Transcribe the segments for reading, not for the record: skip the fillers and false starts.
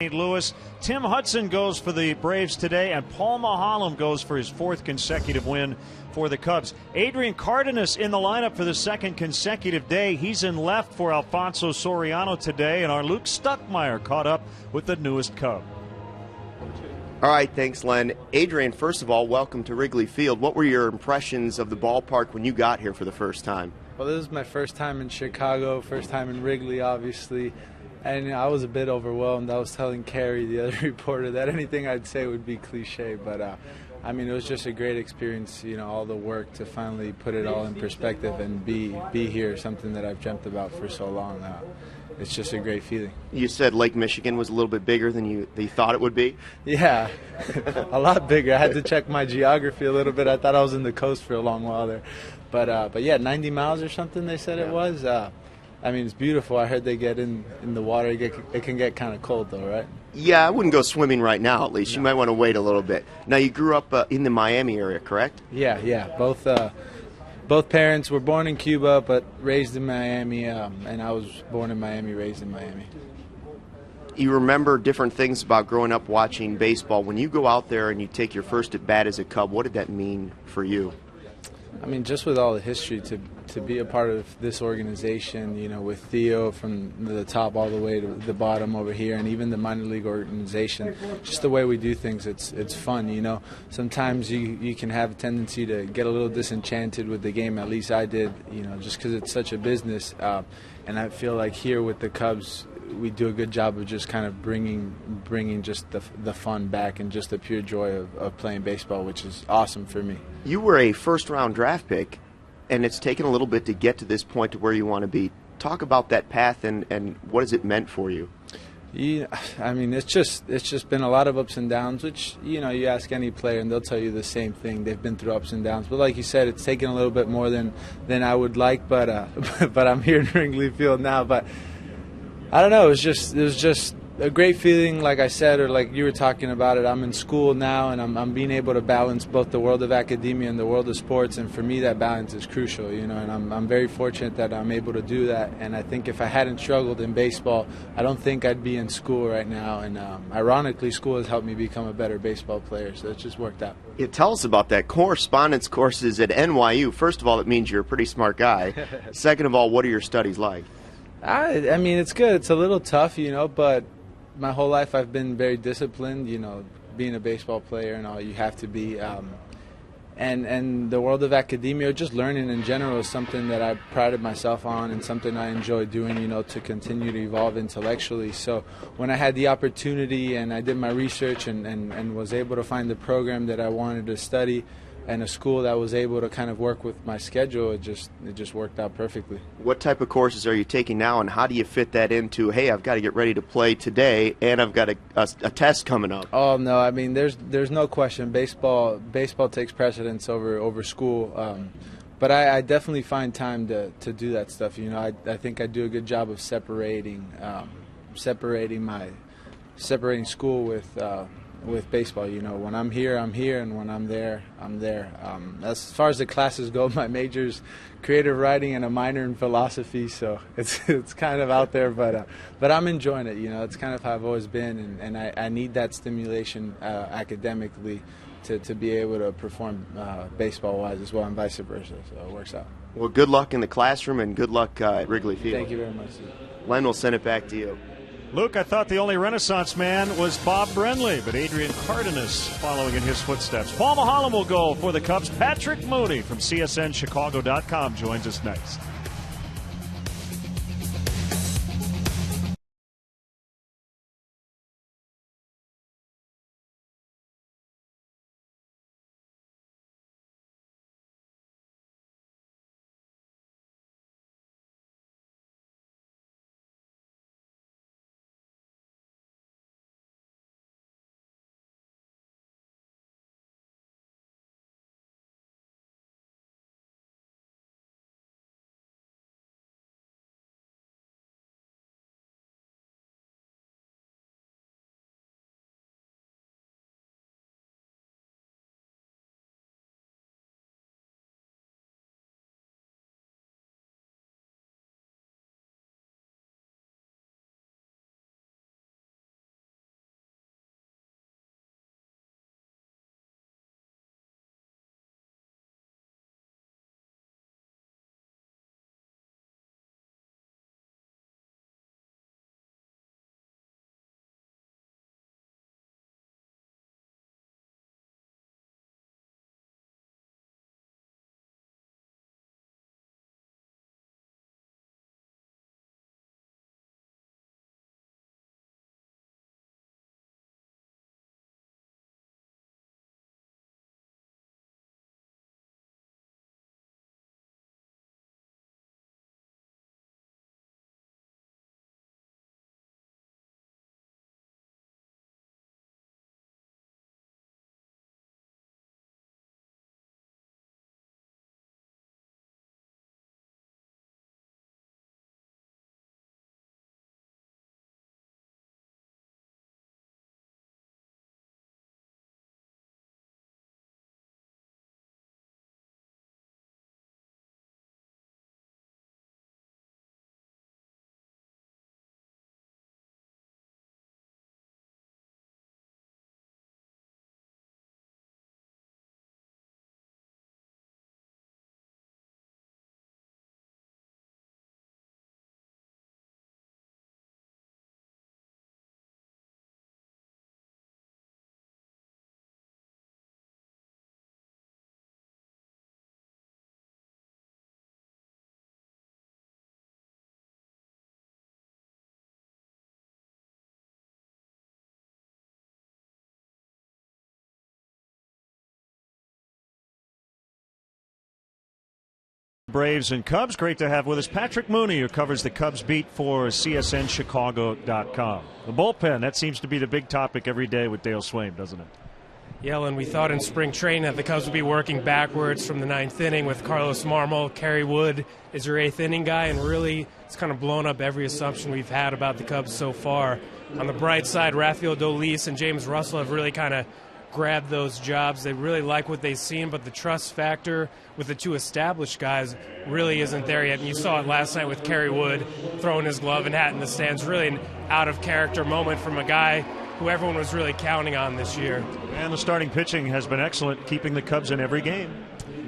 St. Louis. Tim Hudson goes for the Braves today, and Paul Maholm goes for his fourth consecutive win for the Cubs. Adrian Cardinus in the lineup for the second consecutive day. He's in left for Alfonso Soriano today, and our Luke Stuckmeyer caught up with the newest Cub. All right, thanks, Len. Adrian, first of all, welcome to Wrigley Field. What were your impressions of the ballpark when you got here for the first time? Well, this is my first time in Chicago, first time in Wrigley, obviously. And I was a bit overwhelmed. I was telling Carrie, the other reporter, that anything I'd say would be cliche. But, I mean, it was just a great experience, you know, all the work to finally put it all in perspective and be here, something that I've dreamt about for so long. It's just a great feeling. You said Lake Michigan was a little bit bigger than you thought it would be? Yeah, a lot bigger. I had to check my geography a little bit. I thought I was in the coast for a long while there. But yeah, 90 miles or something they said it was. I mean, it's beautiful. I heard they get in the water. It can get kind of cold, though, right? Yeah, I wouldn't go swimming right now, at least. No. You might want to wait a little bit. Now, you grew up in the Miami area, correct? Yeah. Both parents were born in Cuba, but raised in Miami, and I was born in Miami, raised in Miami. You remember different things about growing up watching baseball. When you go out there and you take your first at-bat as a Cub, what did that mean for you? I mean, just with all the history, to be a part of this organization, you know, with Theo from the top all the way to the bottom over here, and even the minor league organization, just the way we do things, it's fun, you know. Sometimes you can have a tendency to get a little disenchanted with the game, at least I did, you know, just because it's such a business. And I feel like here with the Cubs, we do a good job of just kind of bringing just the fun back and just the pure joy of playing baseball, which is awesome for me. You were a first-round draft pick, and it's taken a little bit to get to this point to where you want to be. Talk about that path and what has it meant for you? Yeah, I mean, it's just been a lot of ups and downs, which, you know, you ask any player and they'll tell you the same thing. They've been through ups and downs. But like you said, it's taken a little bit more than I would like, but I'm here in Wrigley Field now. But I don't know, it was just a great feeling, like I said, or like you were talking about it. I'm in school now, and I'm being able to balance both the world of academia and the world of sports, and for me that balance is crucial, you know, and I'm very fortunate that I'm able to do that. And I think if I hadn't struggled in baseball, I don't think I'd be in school right now, and ironically, school has helped me become a better baseball player, so it just worked out. Yeah, tell us about that. Correspondence courses at NYU. First of all, it means you're a pretty smart guy. Second of all, what are your studies like? I mean, it's good. It's a little tough, you know, but my whole life I've been very disciplined, you know, being a baseball player and all, you have to be. And the world of academia, or just learning in general, is something that I prided myself on and something I enjoy doing, you know, to continue to evolve intellectually. So when I had the opportunity and I did my research and was able to find the program that I wanted to study, and a school that was able to kind of work with my schedule, it just worked out perfectly. What type of courses are you taking now, and how do you fit that into, hey, I've got to get ready to play today, and I've got a test coming up? Oh, no, I mean, there's no question. Baseball takes precedence over school. But I definitely find time to do that stuff. You know, I think I do a good job of separating school with baseball. You know, when I'm here, and when I'm there, I'm there. As far as the classes go, my major's creative writing and a minor in philosophy, so it's kind of out there, but I'm enjoying it. You know, it's kind of how I've always been, and I need that stimulation academically to be able to perform baseball-wise as well, and vice versa, so it works out. Well, good luck in the classroom, and good luck at Wrigley Field. Thank you very much. Len will send it back to you. Luke, I thought the only Renaissance man was Bob Brenly, but Adrian Cardinus following in his footsteps. Paul Maholm will go for the Cubs. Patrick Mooney from CSNChicago.com joins us next. Braves and Cubs. Great to have with us Patrick Mooney, who covers the Cubs beat for CSNChicago.com. The bullpen, that seems to be the big topic every day with Dale Swaim, doesn't it? Yeah, and we thought in spring training that the Cubs would be working backwards from the ninth inning with Carlos Marmol. Kerry Wood is your eighth inning guy, and really it's kind of blown up every assumption we've had about the Cubs so far. On the bright side, Rafael Dolis and James Russell have really kind of grabbed those jobs. They really like what they've seen, but the trust factor with the two established guys really isn't there yet. And you saw it last night with Kerry Wood throwing his glove and hat in the stands. Really an out-of-character moment from a guy who everyone was really counting on this year. And the starting pitching has been excellent, keeping the Cubs in every game.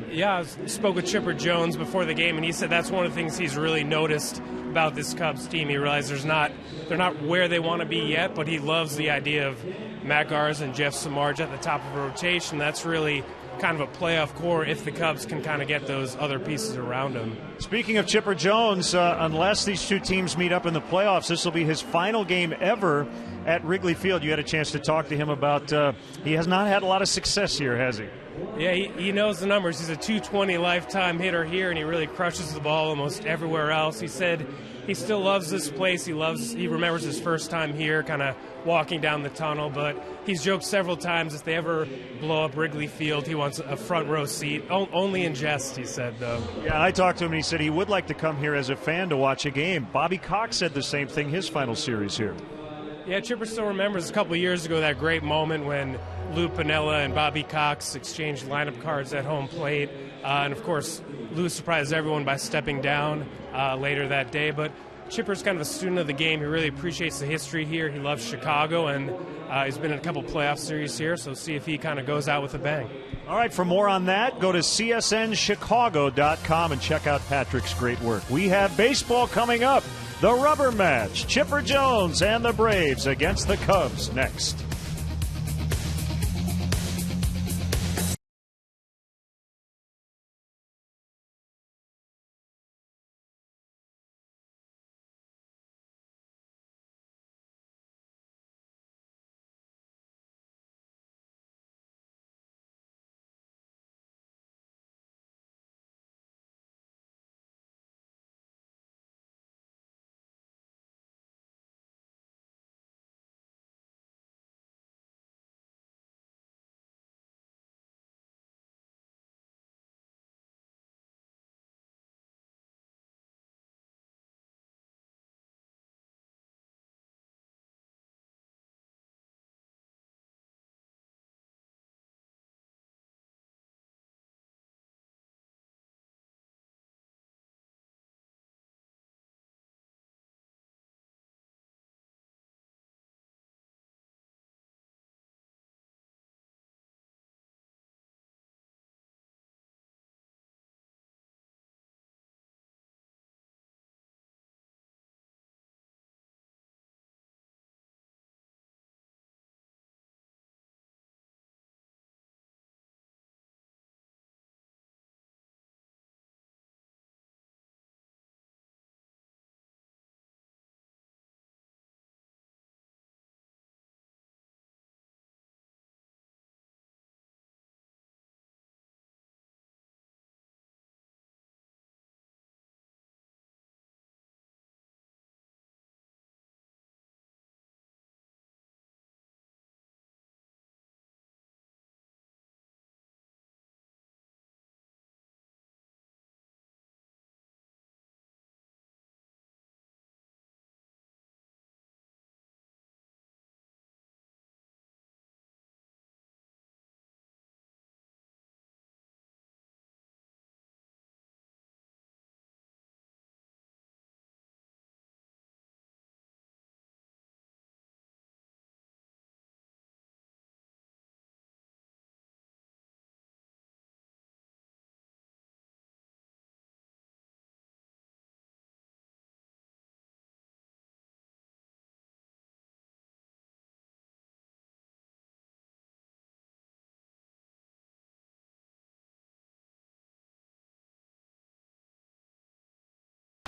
Yeah, I spoke with Chipper Jones before the game, and he said that's one of the things he's really noticed about this Cubs team. He realized they're not where they want to be yet, but he loves the idea of Matt Garza and Jeff Samardzija at the top of a rotation. That's really kind of a playoff core if the Cubs can kind of get those other pieces around them. Speaking of Chipper Jones, unless these two teams meet up in the playoffs, this will be his final game ever at Wrigley Field. You had a chance to talk to him about he has not had a lot of success here, has he? Yeah, he knows the numbers. He's a 220 lifetime hitter here, and he really crushes the ball almost everywhere else. He said he still loves this place. He remembers his first time here, kind of walking down the tunnel, but he's joked several times if they ever blow up Wrigley Field, he wants a front row seat. Only in jest, he said, though. Yeah, I talked to him, and he said he would like to come here as a fan to watch a game. Bobby Cox said the same thing his final series here. Yeah, Chipper still remembers a couple of years ago that great moment when Lou Piniella and Bobby Cox exchanged lineup cards at home plate. And, of course, Lou surprised everyone by stepping down later that day. But Chipper's kind of a student of the game. He really appreciates the history here. He loves Chicago, and he's been in a couple playoff series here, so see if he kind of goes out with a bang. All right, for more on that, go to CSNChicago.com and check out Patrick's great work. We have baseball coming up. The rubber match, Chipper Jones and the Braves against the Cubs next.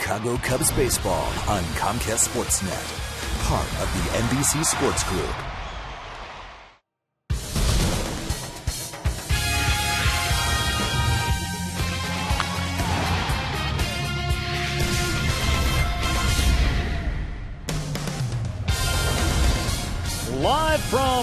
Chicago Cubs baseball on Comcast Sportsnet, part of the NBC Sports Group.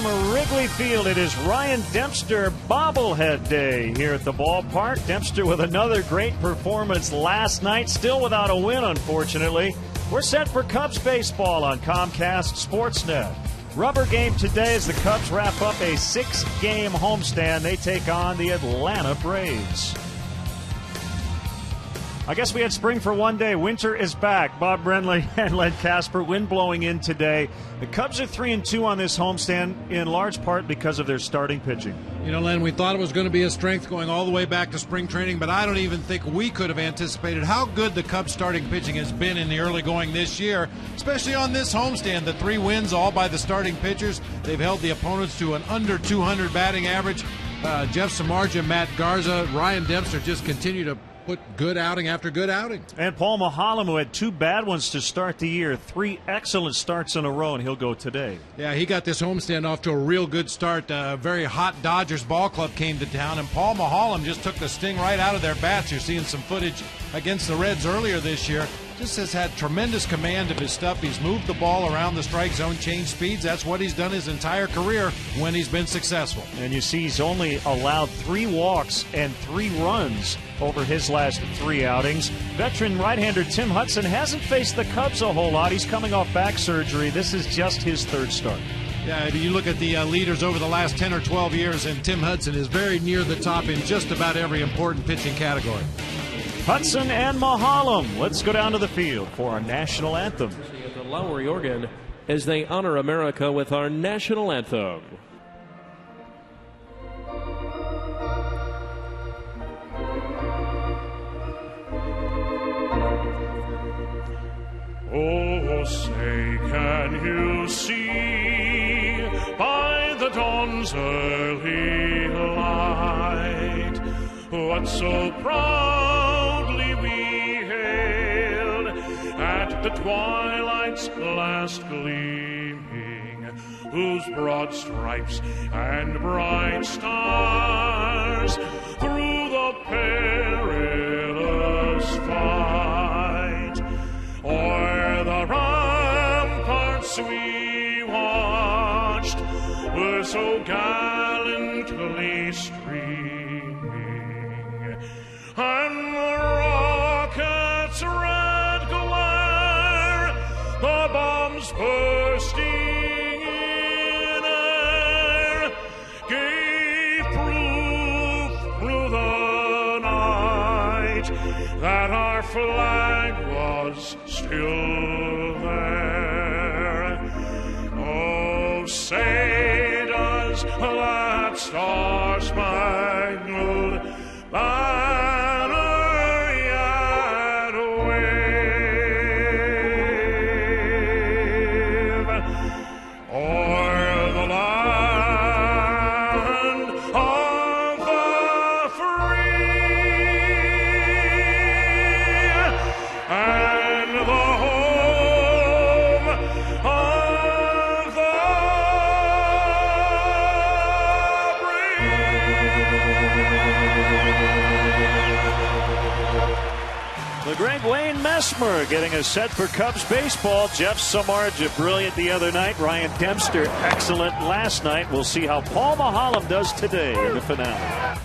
from Wrigley Field. It is Ryan Dempster bobblehead day here at the ballpark. Dempster with another great performance last night, still without a win, unfortunately. We're set for Cubs baseball on Comcast Sportsnet. Rubber game today as the Cubs wrap up a 6-game homestand. They take on the Atlanta Braves. I guess we had spring for one day. Winter is back. Bob Brenly and Len Casper. Wind blowing in today. The Cubs are 3-2 on this homestand, in large part because of their starting pitching. You know, Len, we thought it was going to be a strength going all the way back to spring training, but I don't even think we could have anticipated how good the Cubs starting pitching has been in the early going this year, especially on this homestand. The 3 wins all by the starting pitchers. They've held the opponents to an under 200 batting average. Jeff Samardzija, Matt Garza, Ryan Dempster just continue to put good outing after good outing. And Paul Mahalem, who had 2 bad ones to start the year, 3 excellent starts in a row, and he'll go today. Yeah, he got this homestand off to a real good start. A very hot Dodgers ball club came to town, and Paul Mahalem just took the sting right out of their bats. You're seeing some footage against the Reds earlier this year. Just has had tremendous command of his stuff. He's moved the ball around the strike zone, changed speeds. That's what he's done his entire career when he's been successful. And you see he's only allowed 3 walks and 3 runs over his last 3 outings. Veteran right-hander Tim Hudson hasn't faced the Cubs a whole lot. He's coming off back surgery. This is just his 3rd start. Yeah, you look at the leaders over the last 10 or 12 years, and Tim Hudson is very near the top in just about every important pitching category. Hudson and Mahalem. Let's go down to the field for our national anthem. At the Lowry organ as they honor America with our national anthem. Oh, say, can you see by the dawn's early light what so proudly we hailed at the twilight's last gleaming, whose broad stripes and bright stars through the perilous fight o'er the ramparts we watched were so gallantly streaming, and the rocket's red glare, the bombs bursting in air, gave proof through the night that our flag was still there. Oh, say does that star-spangled banner yet wave o'er the land of the free and the home of the The great Wayne Messmer getting us set for Cubs baseball. Jeff Samardzija, brilliant the other night. Ryan Dempster, excellent last night. We'll see how Paul Mahalem does today in the finale.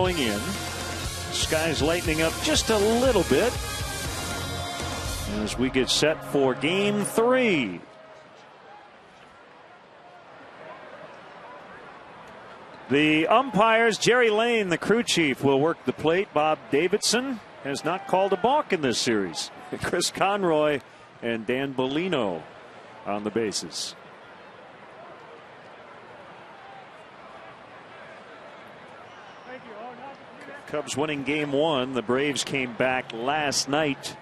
Going in. Sky's lightening up just a little bit as we get set for game 3. The umpires, Jerry Lane, the crew chief, will work the plate. Bob Davidson has not called a balk in this series. Chris Conroy and Dan Bellino on the bases. Cubs winning game 1. The Braves came back last night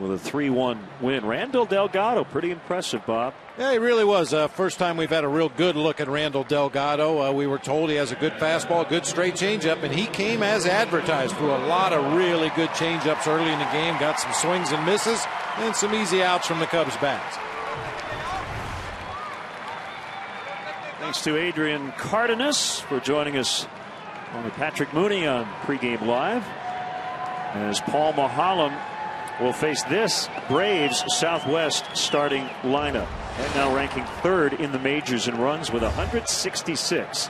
with a 3-1 win. Randall Delgado, pretty impressive, Bob. Yeah, he really was. First time we've had a real good look at Randall Delgado. We were told he has a good fastball, good straight changeup, and he came as advertised. Through a lot of really good changeups early in the game. Got some swings and misses and some easy outs from the Cubs bats. Thanks to Adrian Cardinus for joining us on with Patrick Mooney on pregame live, as Paul Maholm will face this Braves Southwest starting lineup, and now ranking 3rd in the majors in runs with 166.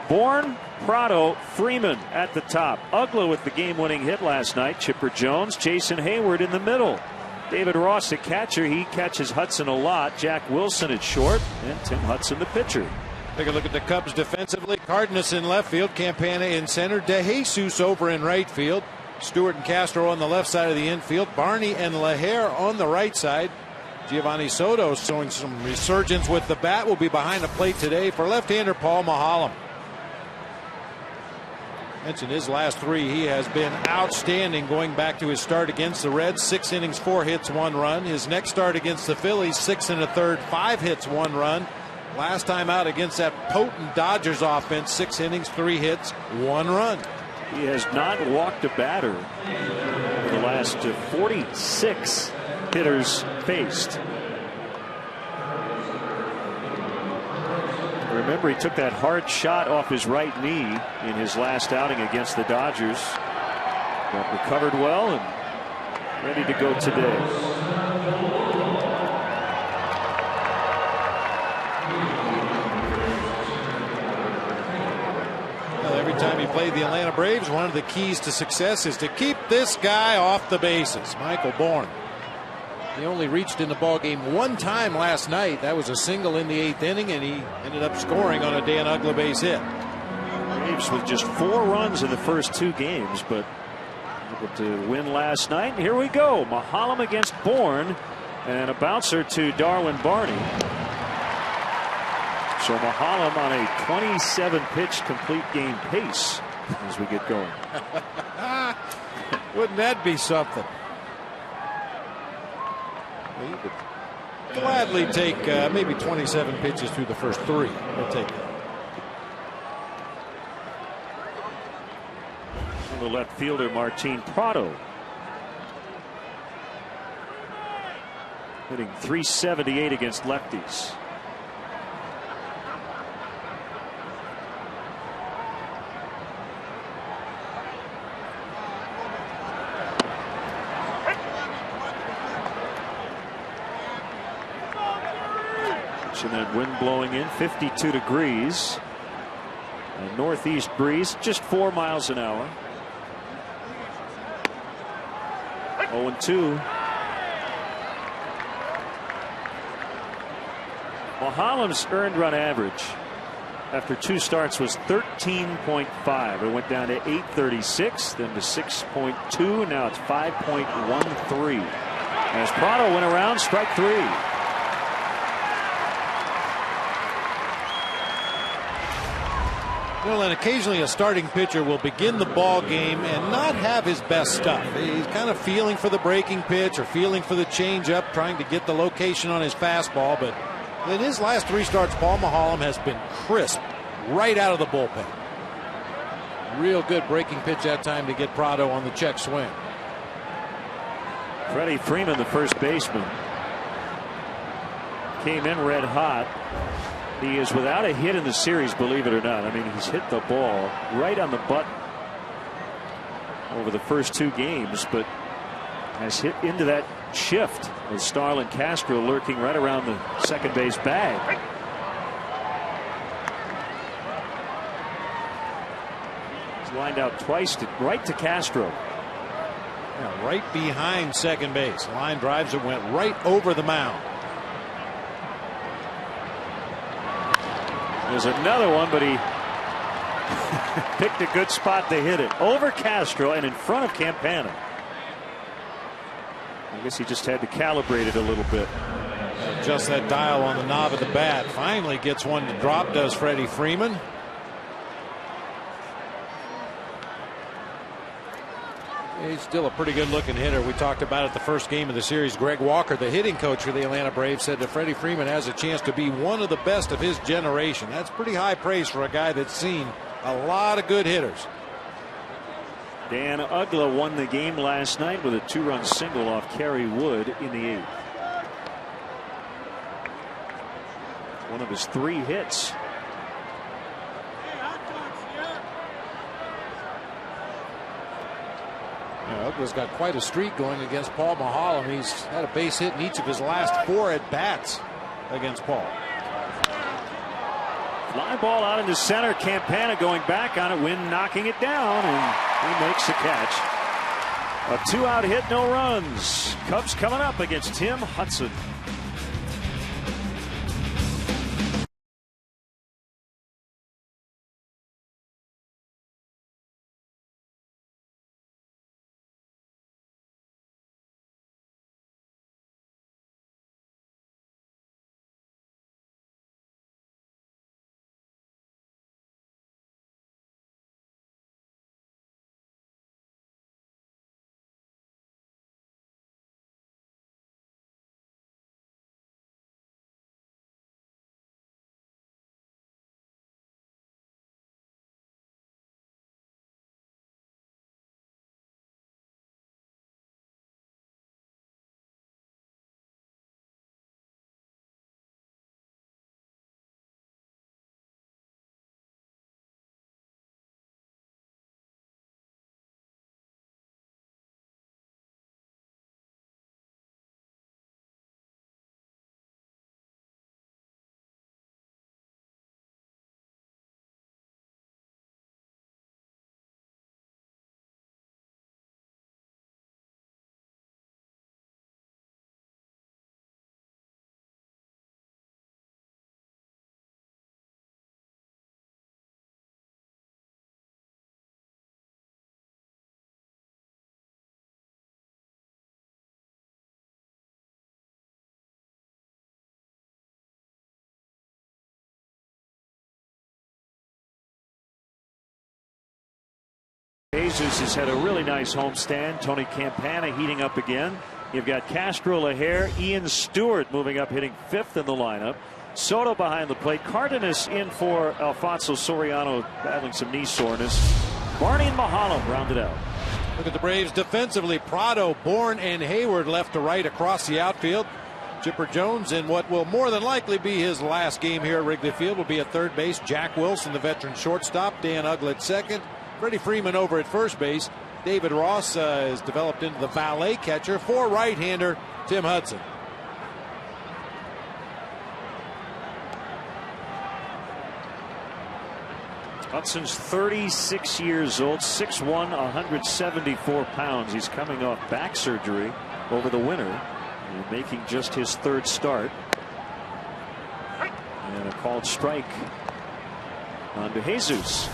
Bourne, Prado, Freeman at the top. Ugla with the game-winning hit last night. Chipper Jones, Jason Hayward in the middle. David Ross at catcher. He catches Hudson a lot. Jack Wilson at short, and Tim Hudson the pitcher. Take a look at the Cubs defensively. Cardinus in left field, Campana in center, DeJesus over in right field, Stewart and Castro on the left side of the infield, Barney and Lahair on the right side. Giovanni Soto showing some resurgence with the bat, will be behind the plate today for left-hander Paul Maholm. Mentioned his last 3. He has been outstanding going back to his start against the Reds. 6 innings, 4 hits, 1 run. His next start against the Phillies, 6 1/3, 5 hits, 1 run. Last time out against that potent Dodgers offense, 6 innings, 3 hits, 1 run. He has not walked a batter in the last 46 hitters faced. Remember, he took that hard shot off his right knee in his last outing against the Dodgers. Got recovered well and ready to go today. Every time he played the Atlanta Braves, one of the keys to success is to keep this guy off the bases. Michael Bourne. He only reached in the ball game 1 time last night. That was a single in the 8th inning, and he ended up scoring on a Dan Ugla base hit. Braves with just 4 runs in the first 2 games, but able to win last night. Here we go. Maholm against Bourne, and a bouncer to Darwin Barney. So Maholm on a 27-pitch complete game pace as we get going. Wouldn't that be something? He would gladly take maybe 27 pitches through the first 3. We'll take that. The left fielder Martin Prado hitting .378 against lefties. And that wind blowing in 52 degrees. A northeast breeze, just 4 miles an hour. 0-2. Maholm's earned run average after 2 starts was 13.5. It went down to 8.36, then to 6.2. Now it's 5.13. As Prado went around, strike 3. Well, and occasionally a starting pitcher will begin the ball game and not have his best stuff. He's kind of feeling for the breaking pitch or feeling for the changeup, trying to get the location on his fastball. But in his last 3 starts, Paul Maholm has been crisp right out of the bullpen. Real good breaking pitch that time to get Prado on the check swing. Freddie Freeman, the first baseman, came in red hot. He is without a hit in the series, believe it or not. I mean, he's hit the ball right on the button over the first 2 games, but has hit into that shift with Starlin Castro lurking right around the second base bag. Lined out twice right to Castro. Yeah, right behind second base. Line drives it, went right over the mound. There's another one, but he picked a good spot to hit it. Over Castro and in front of Campana. I guess he just had to calibrate it a little bit. Adjust that dial on the knob of the bat. Finally gets one to drop, does Freddie Freeman. He's still a pretty good looking hitter. We talked about it the first game of the series. Greg Walker, the hitting coach for the Atlanta Braves, said that Freddie Freeman has a chance to be one of the best of his generation. That's pretty high praise for a guy that's seen a lot of good hitters. Dan Uggla won the game last night with a 2-run single off Kerry Wood in the 8th. One of his 3 hits. Uggla's got quite a streak going against Paul Maholm. He's had a base hit in each of his last 4 at-bats against Paul. Fly ball out into center. Campana going back on it. Wynn knocking it down, and he makes the catch. A 2-out hit, no runs. Cubs coming up against Tim Hudson. Jesus has had a really nice homestand. Tony Campana heating up again. You've got Castro LaHare, Ian Stewart moving up, hitting 5th in the lineup. Soto behind the plate. Cardinus in for Alfonso Soriano, battling some knee soreness. Barney and Maholm rounded out. Look at the Braves defensively. Prado, Bourne, and Hayward left to right across the outfield. Chipper Jones, in what will more than likely be his last game here at Wrigley Field, will be at third base. Jack Wilson, the veteran shortstop. Dan Uggla at second. Freddie Freeman over at first base. David Ross is developed into the valet catcher for right-hander Tim Hudson. Hudson's 36 years old, 6'1", 174 pounds. He's coming off back surgery over the winter, and making just his 3rd start. And a called strike on to Jesus.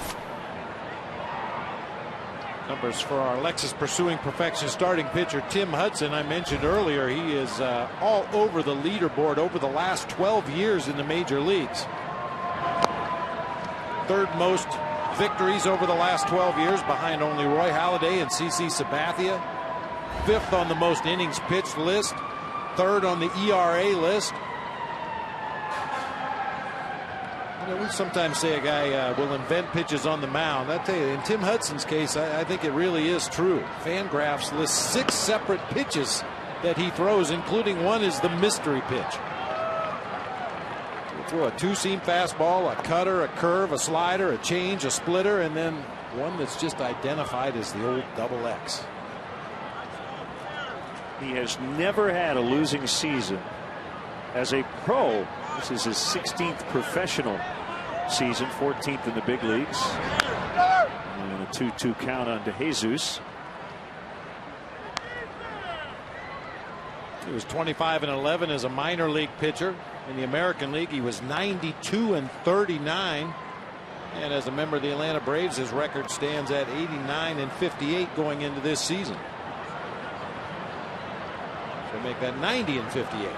Numbers for our Lexus Pursuing Perfection starting pitcher Tim Hudson. I mentioned earlier he is all over the leaderboard over the last 12 years in the major leagues. 3rd most victories over the last 12 years, behind only Roy Halladay and CC Sabathia. 5th on the most innings pitched list. 3rd on the ERA list. We sometimes say a guy will invent pitches on the mound. I tell you, in Tim Hudson's case, I think it really is true. Fangraphs lists 6 separate pitches that he throws, including one is the mystery pitch. He'll throw a 2-seam fastball, a cutter, a curve, a slider, a change, a splitter, and then one that's just identified as the old double X. He has never had a losing season as a pro. This is his 16th professional season, 14th in the big leagues. And a 2-2 count on DeJesus. He was 25-11 as a minor league pitcher. In the American League, he was 92-39. And as a member of the Atlanta Braves, his record stands at 89-58 going into this season. So make that 90-58.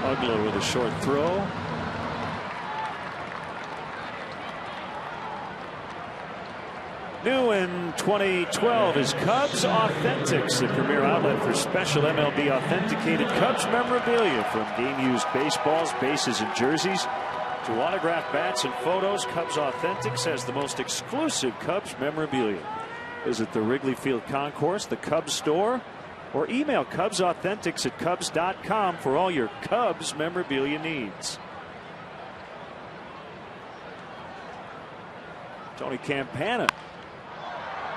Ugla with a short throw. New in 2012 is Cubs Authentics, the premier outlet for special MLB authenticated Cubs memorabilia, from game-used baseballs, bases, and jerseys to autographed bats and photos. Cubs Authentics has the most exclusive Cubs memorabilia. Visit the Wrigley Field Concourse, the Cubs store, or email CubsAuthentics@Cubs.com for all your Cubs memorabilia needs. Tony Campana.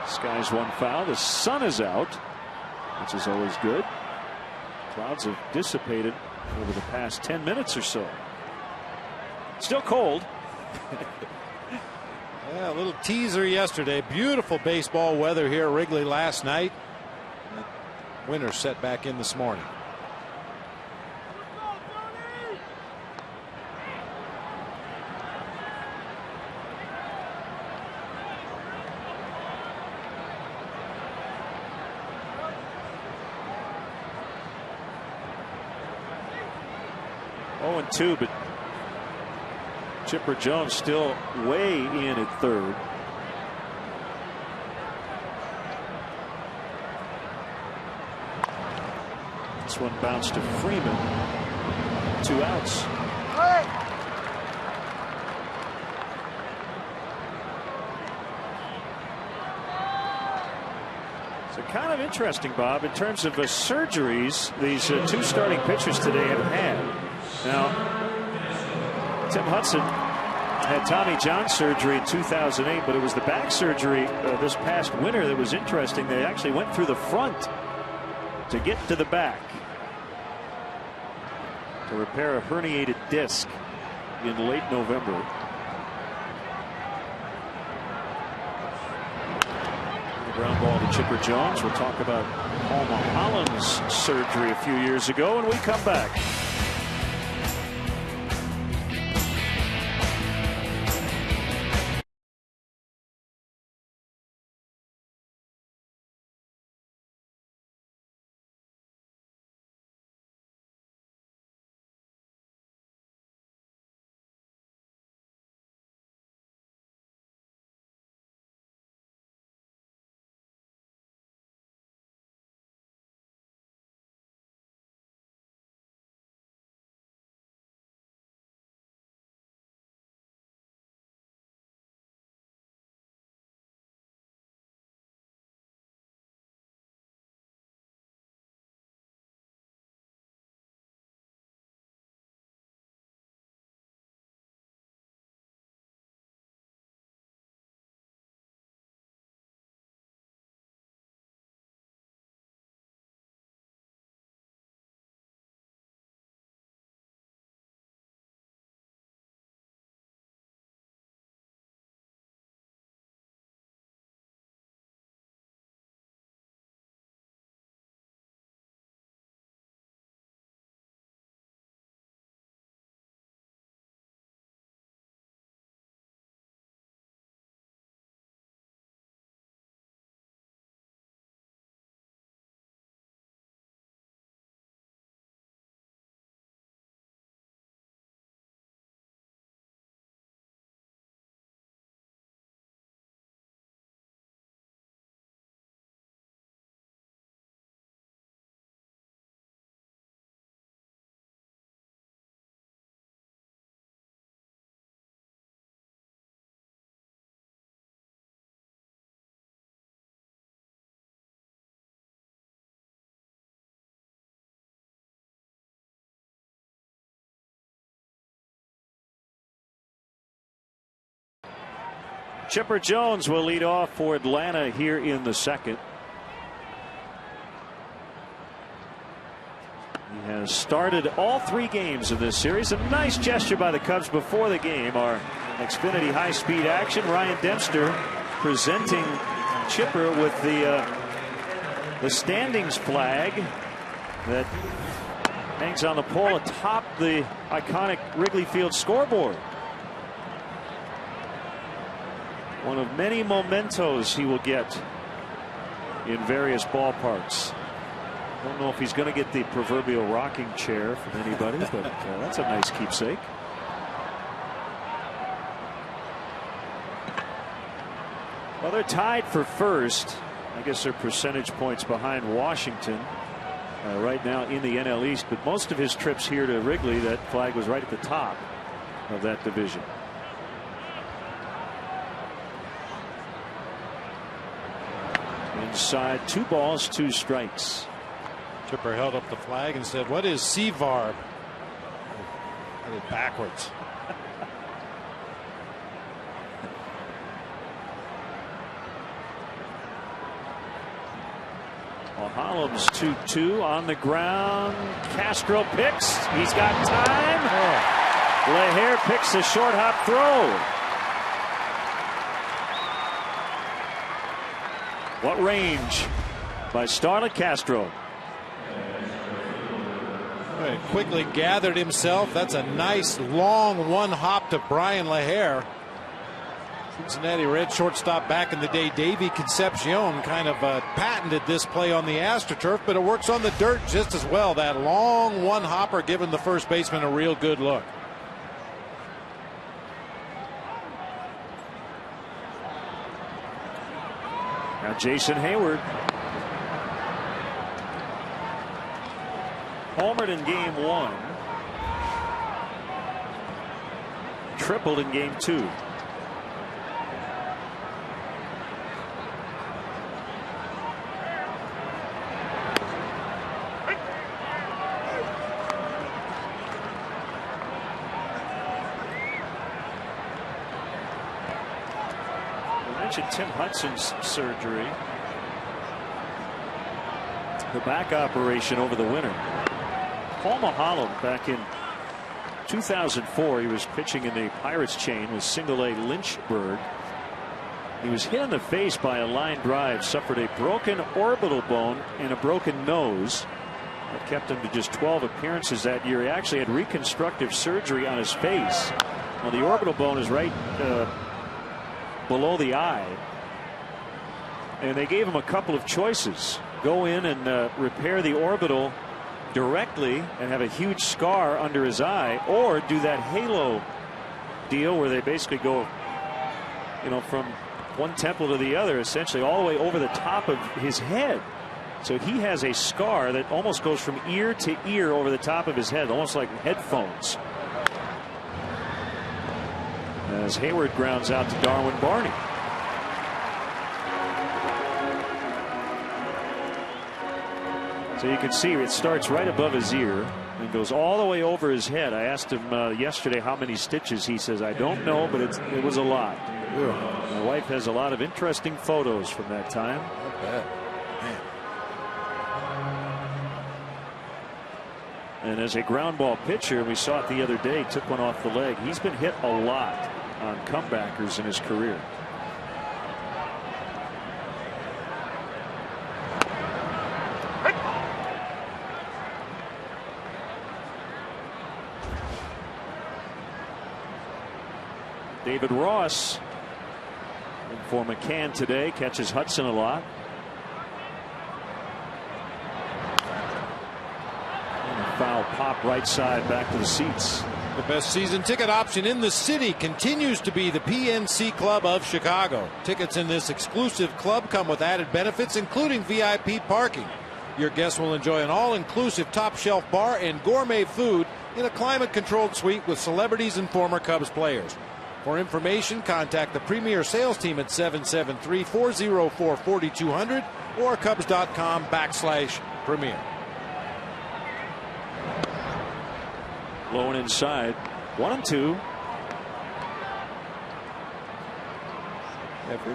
Skies one foul. The sun is out, which is always good. Clouds have dissipated over the past 10 minutes or so. Still cold. Yeah, a little teaser yesterday. Beautiful baseball weather here at Wrigley last night. Winter set back in this morning. Oh, 2, but Chipper Jones still way in at third. This one bounced to Freeman. 2 outs. So kind of interesting, Bob, in terms of surgeries these 2 starting pitchers today have had. Now, Tim Hudson had Tommy John surgery in 2008, but it was the back surgery this past winter that was interesting. They actually went through the front to get to the back to repair a herniated disc in late November. The ground ball to Chipper Jones. We'll talk about Paul Mulholland's surgery a few years ago when we come back. Chipper Jones will lead off for Atlanta here in the second. He has has started all 3 games of this series. A nice gesture by the Cubs before the game. Our Xfinity high-speed action. Ryan Dempster presenting Chipper with the standings flag that hangs on the pole atop the iconic Wrigley Field scoreboard. One of many mementos he will get in various ballparks. Don't know if he's going to get the proverbial rocking chair from anybody, but that's a nice keepsake. Well, they're tied for first. I guess they're percentage points behind Washington right now in the NL East, but most of his trips here to Wrigley, that flag was right at the top of that division. Inside, 2 balls, 2 strikes. Chipper held up the flag and said, "What is CVAR?" Got it backwards. Well, Hollums 2-2 on the ground. Castro picks. He's got time. Leher picks a short hop throw. What range by Starlin Castro. Quickly gathered himself. That's a nice long one hop to Brian Leher. Cincinnati Red shortstop back in the day, Davey Concepcion, kind of patented this play on the AstroTurf, but it works on the dirt just as well. That long one hopper giving the first baseman a real good look. Now Jason Hayward. Homered in game 1. Tripled in game 2. Tim Hudson's surgery, the back operation over the winter. Paul Maholm back in 2004, he was pitching in the Pirates chain with Single A Lynchburg. He was hit in the face by a line drive, suffered a broken orbital bone and a broken nose. That kept him to just 12 appearances that year. He actually had reconstructive surgery on his face. Well, the orbital bone is right below the eye, and they gave him a couple of choices: go in and repair the orbital directly and have a huge scar under his eye, or do that halo deal where they basically go, you know, from one temple to the other, essentially all the way over the top of his head. So he has a scar that almost goes from ear to ear over the top of his head, almost like headphones. As Hayward grounds out to Darwin Barney. So you can see it starts right above his ear and goes all the way over his head. I asked him yesterday how many stitches. He says, I don't know, but it was a lot. My wife has a lot of interesting photos from that time. Not bad. Man. And as a ground ball pitcher, we saw it the other day, took one off the leg. He's been hit a lot on comebackers in his career. David Ross for McCann today, catches Hudson a lot. And a foul pop right side back to the seats. The best season ticket option in the city continues to be the PNC Club of Chicago. Tickets in this exclusive club come with added benefits, including VIP parking. Your guests will enjoy an all-inclusive top-shelf bar and gourmet food in a climate-controlled suite with celebrities and former Cubs players. For information, contact the Premier Sales Team at 773-404-4200 or Cubs.com/Premier. Low and inside, 1-2. If you're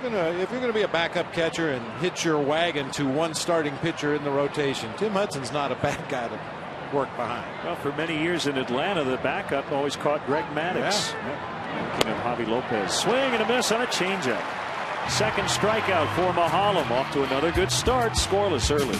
gonna be a backup catcher and hitch your wagon to one starting pitcher in the rotation, Tim Hudson's not a bad guy to work behind. Well, for many years in Atlanta, the backup always caught Greg Maddux. Looking at Javi Lopez. Swing and a miss on a changeup. Second strikeout for Mahalam. Off to another good start. Scoreless early.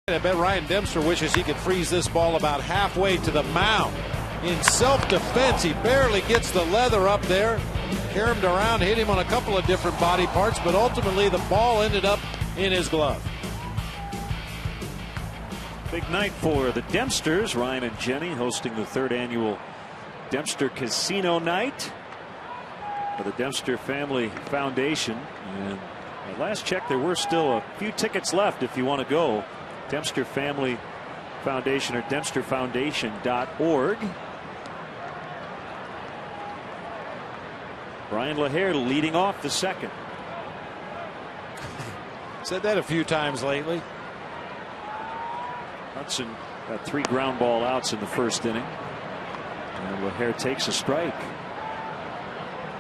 I bet Ryan Dempster wishes he could freeze this ball about halfway to the mound. In self-defense, he barely gets the leather up there. Caromed around, hit him on a couple of different body parts, but ultimately the ball ended up in his glove. Big night for the Dempsters. Ryan and Jenny hosting the 3rd annual Dempster Casino Night for the Dempster Family Foundation. And at last check, there were still a few tickets left if you want to go. Dempster Family Foundation or DempsterFoundation.org. Brian LaHare leading off the second. Said that a few times lately. Hudson got 3 ground ball outs in the first inning. And LaHare takes a strike.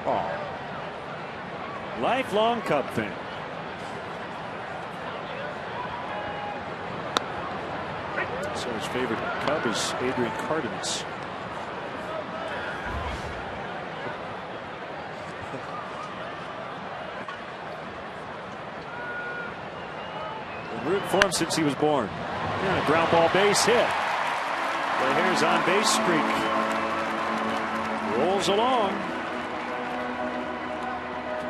Oh. Lifelong Cub fan. So his favorite Cub is Adrian Cardinus. Been rooting for him since he was born. And a ground ball base hit. LaHare's on base streak rolls along.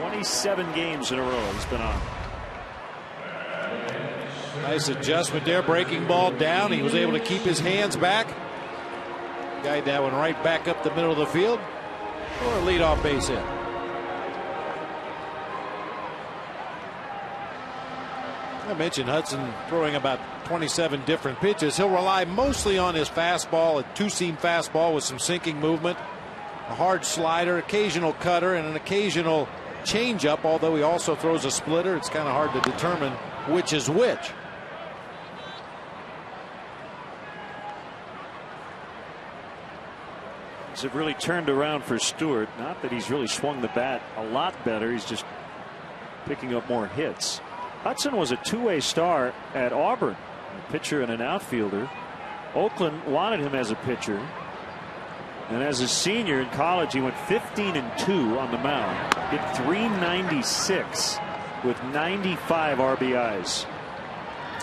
27 games in a row he's been on. Nice adjustment there, breaking ball down. He was able to keep his hands back. Guide that one right back up the middle of the field for a leadoff base hit. I mentioned Hudson throwing about 27 different pitches. He'll rely mostly on his fastball, a 2-seam fastball with some sinking movement, a hard slider, occasional cutter, and an occasional changeup, although he also throws a splitter. It's kind of hard to determine which is which. Have really turned around for Stewart. Not that he's really swung the bat a lot better. He's just picking up more hits. Hudson was a two-way star at Auburn, a pitcher and an outfielder. Oakland wanted him as a pitcher. And as a senior in college, he went 15-2 on the mound. Hit .396 with 95 RBIs.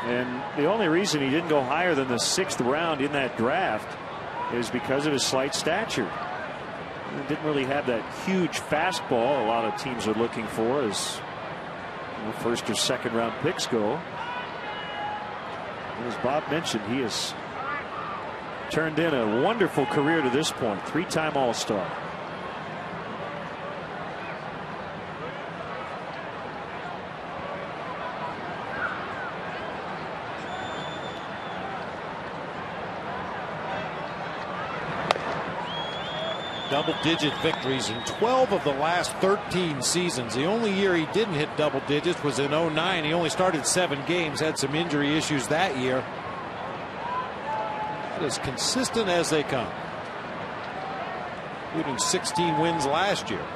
And the only reason he didn't go higher than the 6th round in that draft is because of his slight stature. He didn't really have that huge fastball a lot of teams are looking for as first or second round picks go. As Bob mentioned, he has turned in a wonderful career to this point. 3-time All-Star. double-digit victories in 12 of the last 13 seasons. The only year he didn't hit double digits was in 09. He only started 7 games, had some injury issues that year. As consistent as they come, including 16 wins last year.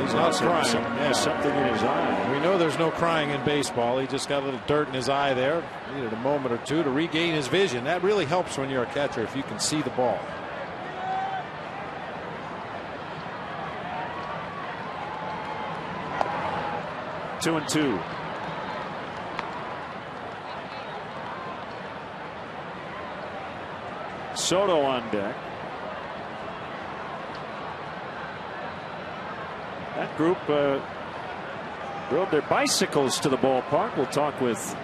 He's not crying. Something in his eye. We know there's no crying in baseball. He just got a little dirt in his eye there. Needed a moment or two to regain his vision. That really helps when you're a catcher, if you can see the ball. Two and two. Soto on deck. That group rode their bicycles to the ballpark. We'll talk with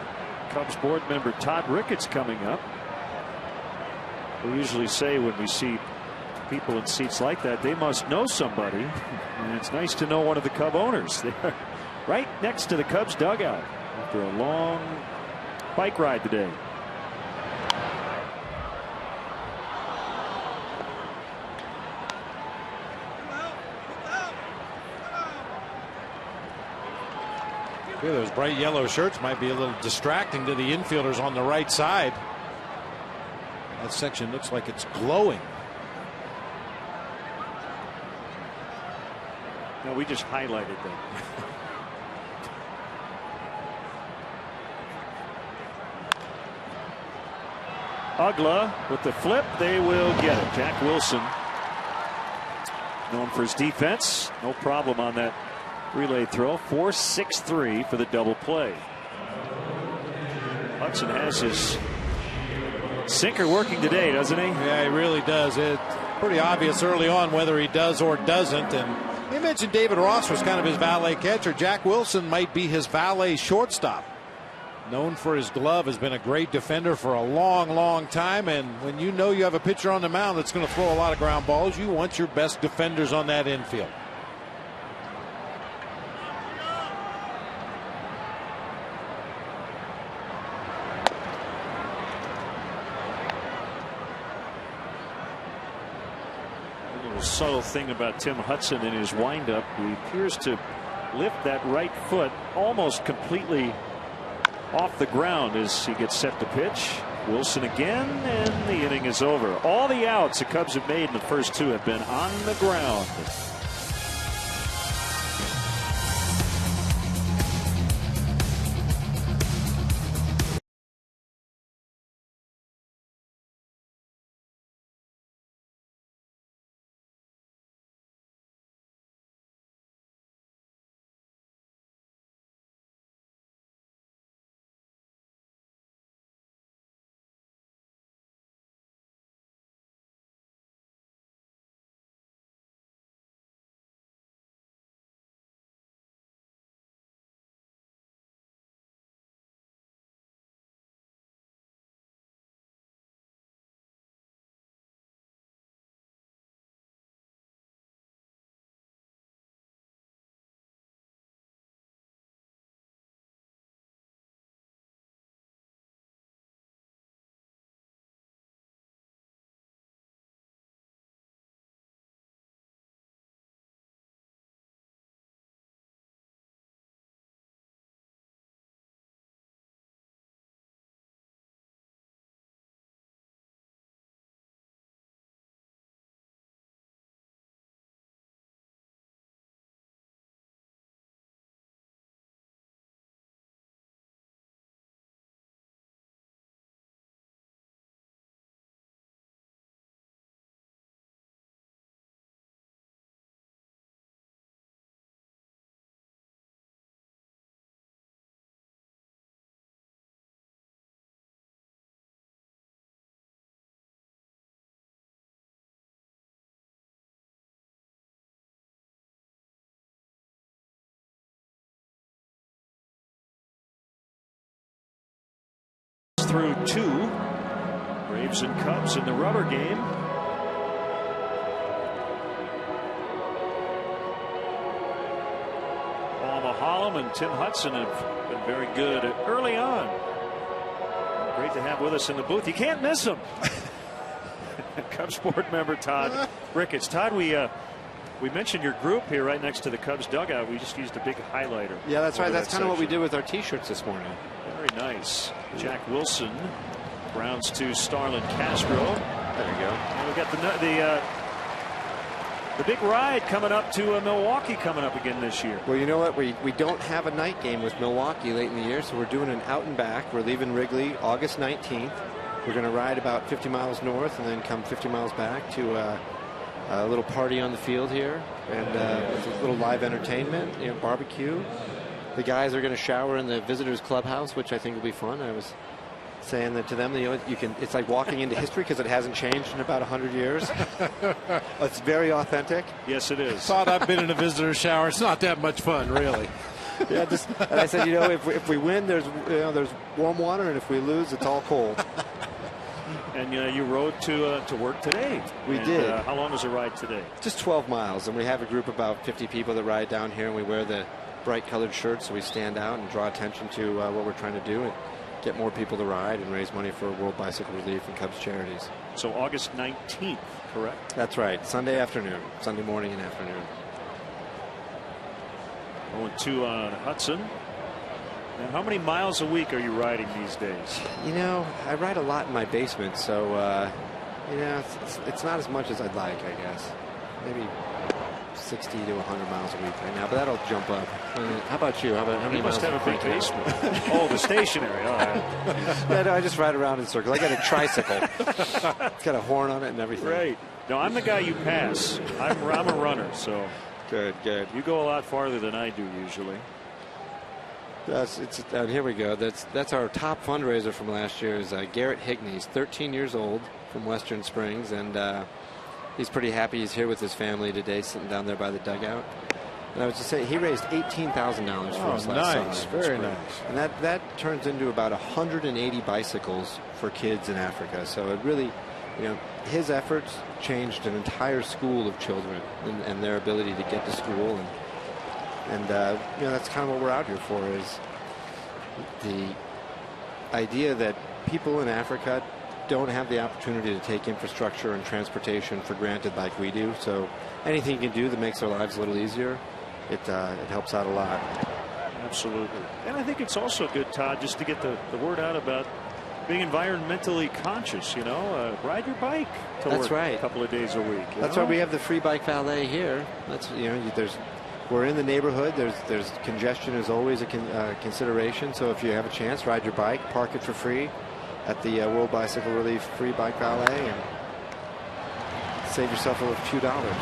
Cubs board member Todd Ricketts coming up. We usually say when we see people in seats like that, they must know somebody. And it's nice to know one of the Cub owners. They're right next to the Cubs dugout after a long bike ride today. Yeah, those bright yellow shirts might be a little distracting to the infielders on the right side. That section looks like it's glowing. No, we just highlighted them. Ugla with the flip. They will get it. Jack Wilson, known for his defense. No problem on that relay throw. 4-6-3 for the double play. Hudson has his sinker working today, doesn't he? Yeah, he really does. It's pretty obvious early on whether he does or doesn't. And you mentioned David Ross was kind of his valet catcher. Jack Wilson might be his valet shortstop. Known for his glove, has been a great defender for a long time. And when you know you have a pitcher on the mound that's going to throw a lot of ground balls, you want your best defenders on that infield. Subtle thing about Tim Hudson in his windup, he appears to lift that right foot almost completely off the ground as he gets set to pitch. Wilson again, and the inning is over. All the outs the Cubs have made in the first 2 have been on the ground. Through 2. Braves and Cubs in the rubber game. Mahallam and Tim Hudson have been very good early on. Great to have with us in the booth. You can't miss them. Cubs board member Todd Ricketts. Todd, we mentioned your group here right next to the Cubs dugout. We just used a big highlighter. Yeah, that's right. That's kind of what we section. did with our T-shirts this morning. Very nice. Jack Wilson, Browns to Starlin Castro. There you go. And we got the big ride coming up to Milwaukee coming up again this year. Well, you know what? We don't have a night game with Milwaukee late in the year, so we're doing an out and back. We're leaving Wrigley August 19th. We're going to ride about 50 miles north and then come 50 miles back to a little party on the field here, and with a little live entertainment, barbecue. The guys are going to shower in the visitors clubhouse, which I think will be fun. I was saying that to them, you can. It's like walking into history because it hasn't changed in about 100 years. It's very authentic. Yes, it is. Thought I've been in a visitor shower. It's not that much fun, really. Yeah, and I said, if we win, there's warm water, and if we lose, it's all cold. And you rode to work today. We did. How long was the ride today? Just 12 miles, and we have a group of about 50 people that ride down here, and we wear the bright colored shirts so we stand out and draw attention to what we're trying to do and get more people to ride and raise money for World Bicycle Relief and Cubs charities. So August 19th, correct? That's right. Sunday afternoon, Sunday morning and afternoon. Going to Hudson. And how many miles a week are you riding these days? I ride a lot in my basement, so it's not as much as I'd like, I guess. Maybe 60 to 100 miles a week right now, but that'll jump up. How about you? How many You must miles have a big basement. Oh, the stationary. All right. Yeah, no, I just ride around in circles. I got a tricycle. It's got a horn on it and everything. Right. No, I'm the guy you pass. I'm a runner, so. Good. You go a lot farther than I do usually. Here we go. That's our top fundraiser from last year. Is Garrett Higney. He's 13 years old from Western Springs, and he's pretty happy. He's here with his family today, sitting down there by the dugout. And I was just saying, he raised $18,000 for us last summer. Very nice. And that turns into about 180 bicycles for kids in Africa. So it really, his efforts changed an entire school of children and their ability to get to school. And that's kind of what we're out here for, is the idea that people in Africa don't have the opportunity to take infrastructure and transportation for granted like we do. So anything you can do that makes their lives a little easier, it helps out a lot. Absolutely. And I think it's also good, Todd, just to get the word out about being environmentally conscious. Ride your bike to That's work right. a couple of days a week. That's why we have the free bike valet here. We're in the neighborhood. There's congestion is always a consideration. So if you have a chance, ride your bike, park it for free at the World Bicycle Relief free bike valet, and save yourself a few dollars.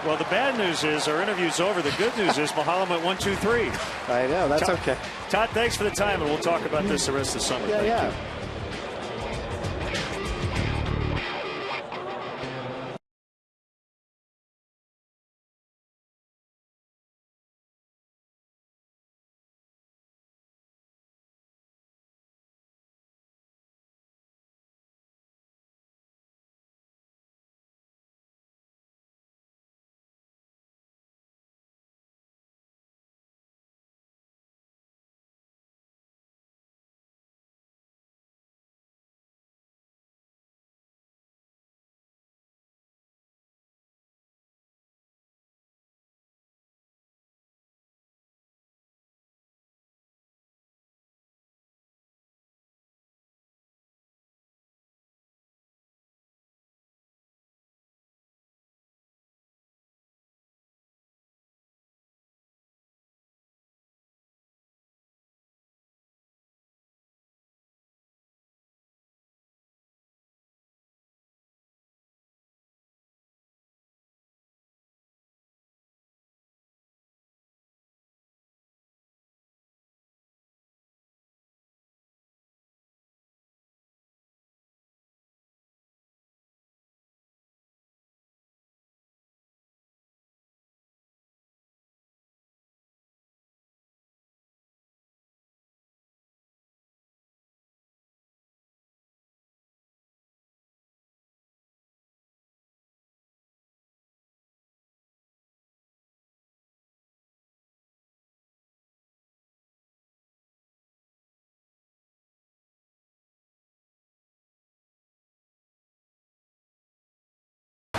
Well, the bad news is our interview's over. The good news is Mahallam at 1, 2, 3. I know, that's okay. Todd, thanks for the time, and we'll talk about this the rest of the summer. Thank you.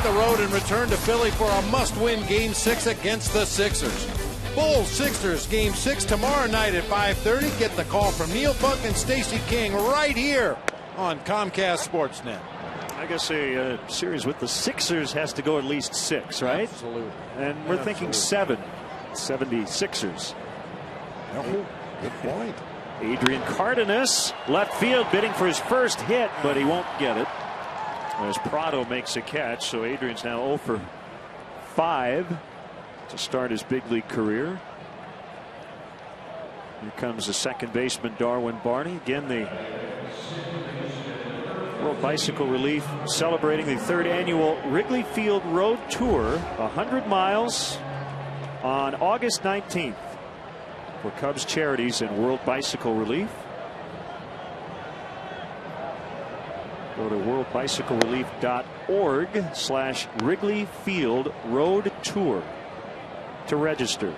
the road and return to Philly for a must-win Game 6 against the Sixers. Bulls Sixers Game 6 tomorrow night at 5:30. Get the call from Neil Buck and Stacey King right here on Comcast Sportsnet. I guess a series with the Sixers has to go at least 6, right? Absolutely. And we're thinking 7. 76ers. Oh, good point. Adrian Cardinus, left field, bidding for his first hit, but he won't get it. As Prado makes a catch, so Adrian's now 0 for 5 to start his big league career. Here comes the second baseman, Darwin Barney. Again, the World Bicycle Relief celebrating the 3rd annual Wrigley Field Road Tour, 100 miles on August 19th for Cubs Charities and World Bicycle Relief. Go to worldbicyclerelief.org/Wrigley Field Road Tour to register.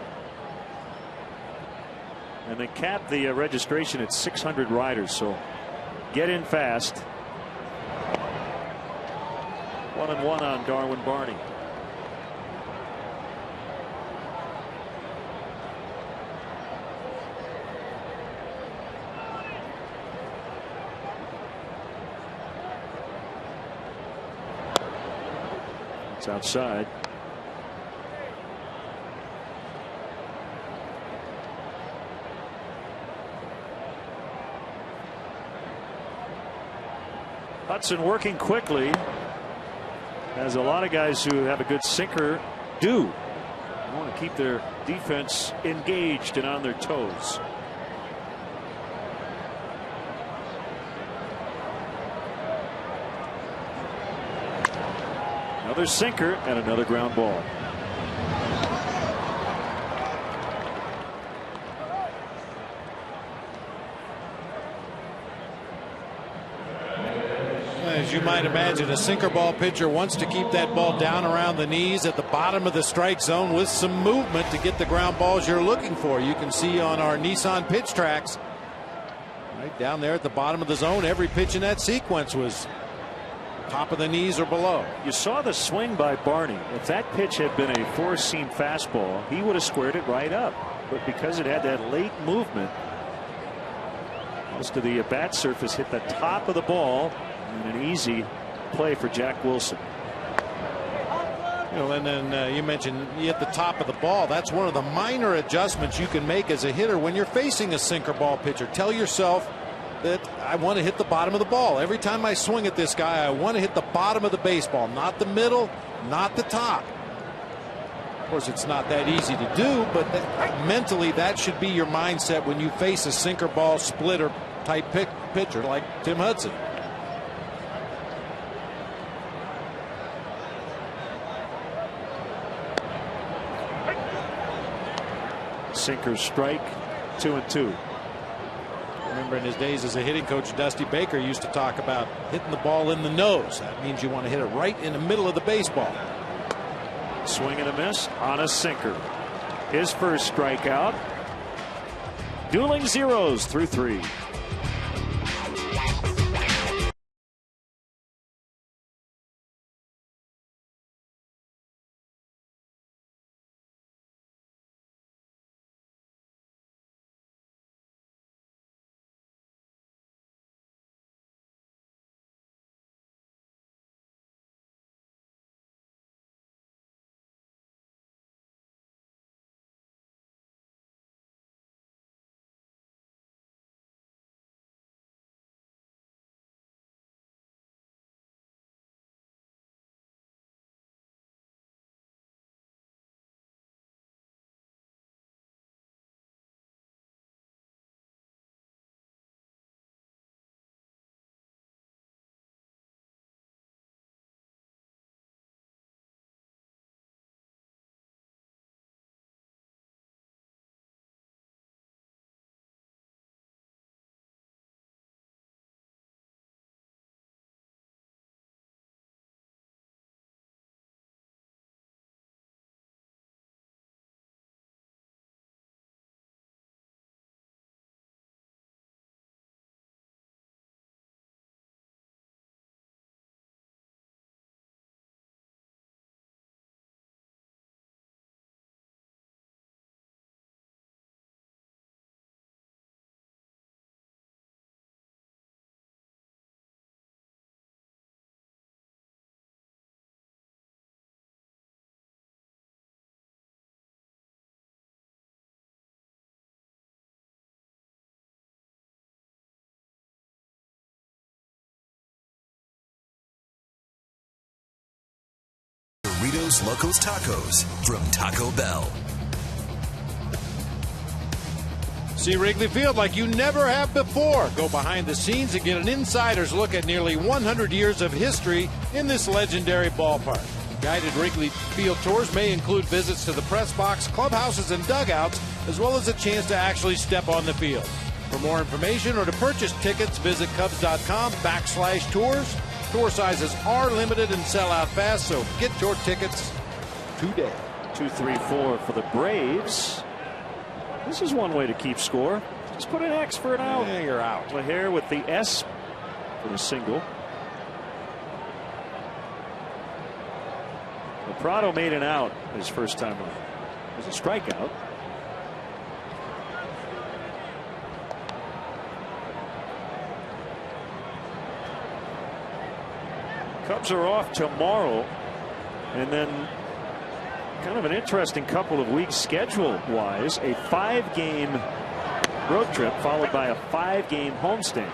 And they cap the registration at 600 riders, so get in fast. 1-1 on Darwin Barney. It's outside. Hudson working quickly, as a lot of guys who have a good sinker do. They want to keep their defense engaged and on their toes. Another sinker and another ground ball. As you might imagine, a sinker ball pitcher wants to keep that ball down around the knees at the bottom of the strike zone with some movement to get the ground balls you're looking for. You can see on our Nissan pitch tracks right down there at the bottom of the zone, every pitch in that sequence was top of the knees or below. You saw the swing by Barney. If that pitch had been a four-seam fastball, he would have squared it right up. But because it had that late movement, most of the bat surface hit the top of the ball, and an easy play for Jack Wilson. You know, and then you mentioned you hit the top of the ball. That's one of the minor adjustments you can make as a hitter when you're facing a sinker ball pitcher. Tell yourself that I want to hit the bottom of the ball. Every time I swing at this guy, I want to hit the bottom of the baseball, not the middle, not the top. Of course, it's not that easy to do, but mentally that should be your mindset when you face a sinker ball splitter type pitcher like Tim Hudson. Sinker strike, 2-2. Remember in his days as a hitting coach, Dusty Baker used to talk about hitting the ball in the nose. That means you want to hit it right in the middle of the baseball. Swing and a miss on a sinker. His first strikeout. Dueling zeros through 3. Dos Locos Tacos from Taco Bell. See Wrigley Field like you never have before. Go behind the scenes and get an insider's look at nearly 100 years of history in this legendary ballpark. Guided Wrigley Field tours may include visits to the press box, clubhouses, and dugouts, as well as a chance to actually step on the field. For more information or to purchase tickets, visit Cubs.com/tours. Tour sizes are limited and sell out fast, so get your tickets today. 2-3-4 for the Braves. This is one way to keep score. Just put an X for an out. Yeah, you're out. LaHare with the S for the single. Prado made an out his first time up. It was a strikeout. Cubs are off tomorrow, and then kind of an interesting couple of weeks schedule-wise. A 5-game road trip followed by a 5-game homestand.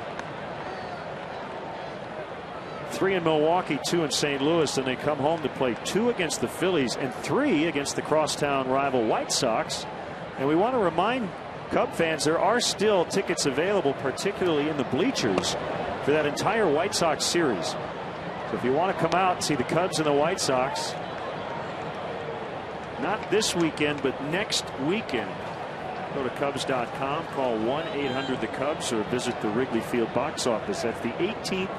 3 in Milwaukee, 2 in St. Louis, and they come home to play 2 against the Phillies and 3 against the crosstown rival White Sox. And we want to remind Cub fans there are still tickets available, particularly in the bleachers, for that entire White Sox series. So if you want to come out and see the Cubs and the White Sox, not this weekend, but next weekend, go to Cubs.com, call 1-800-THE-CUBS, or visit the Wrigley Field box office. That's the 18th,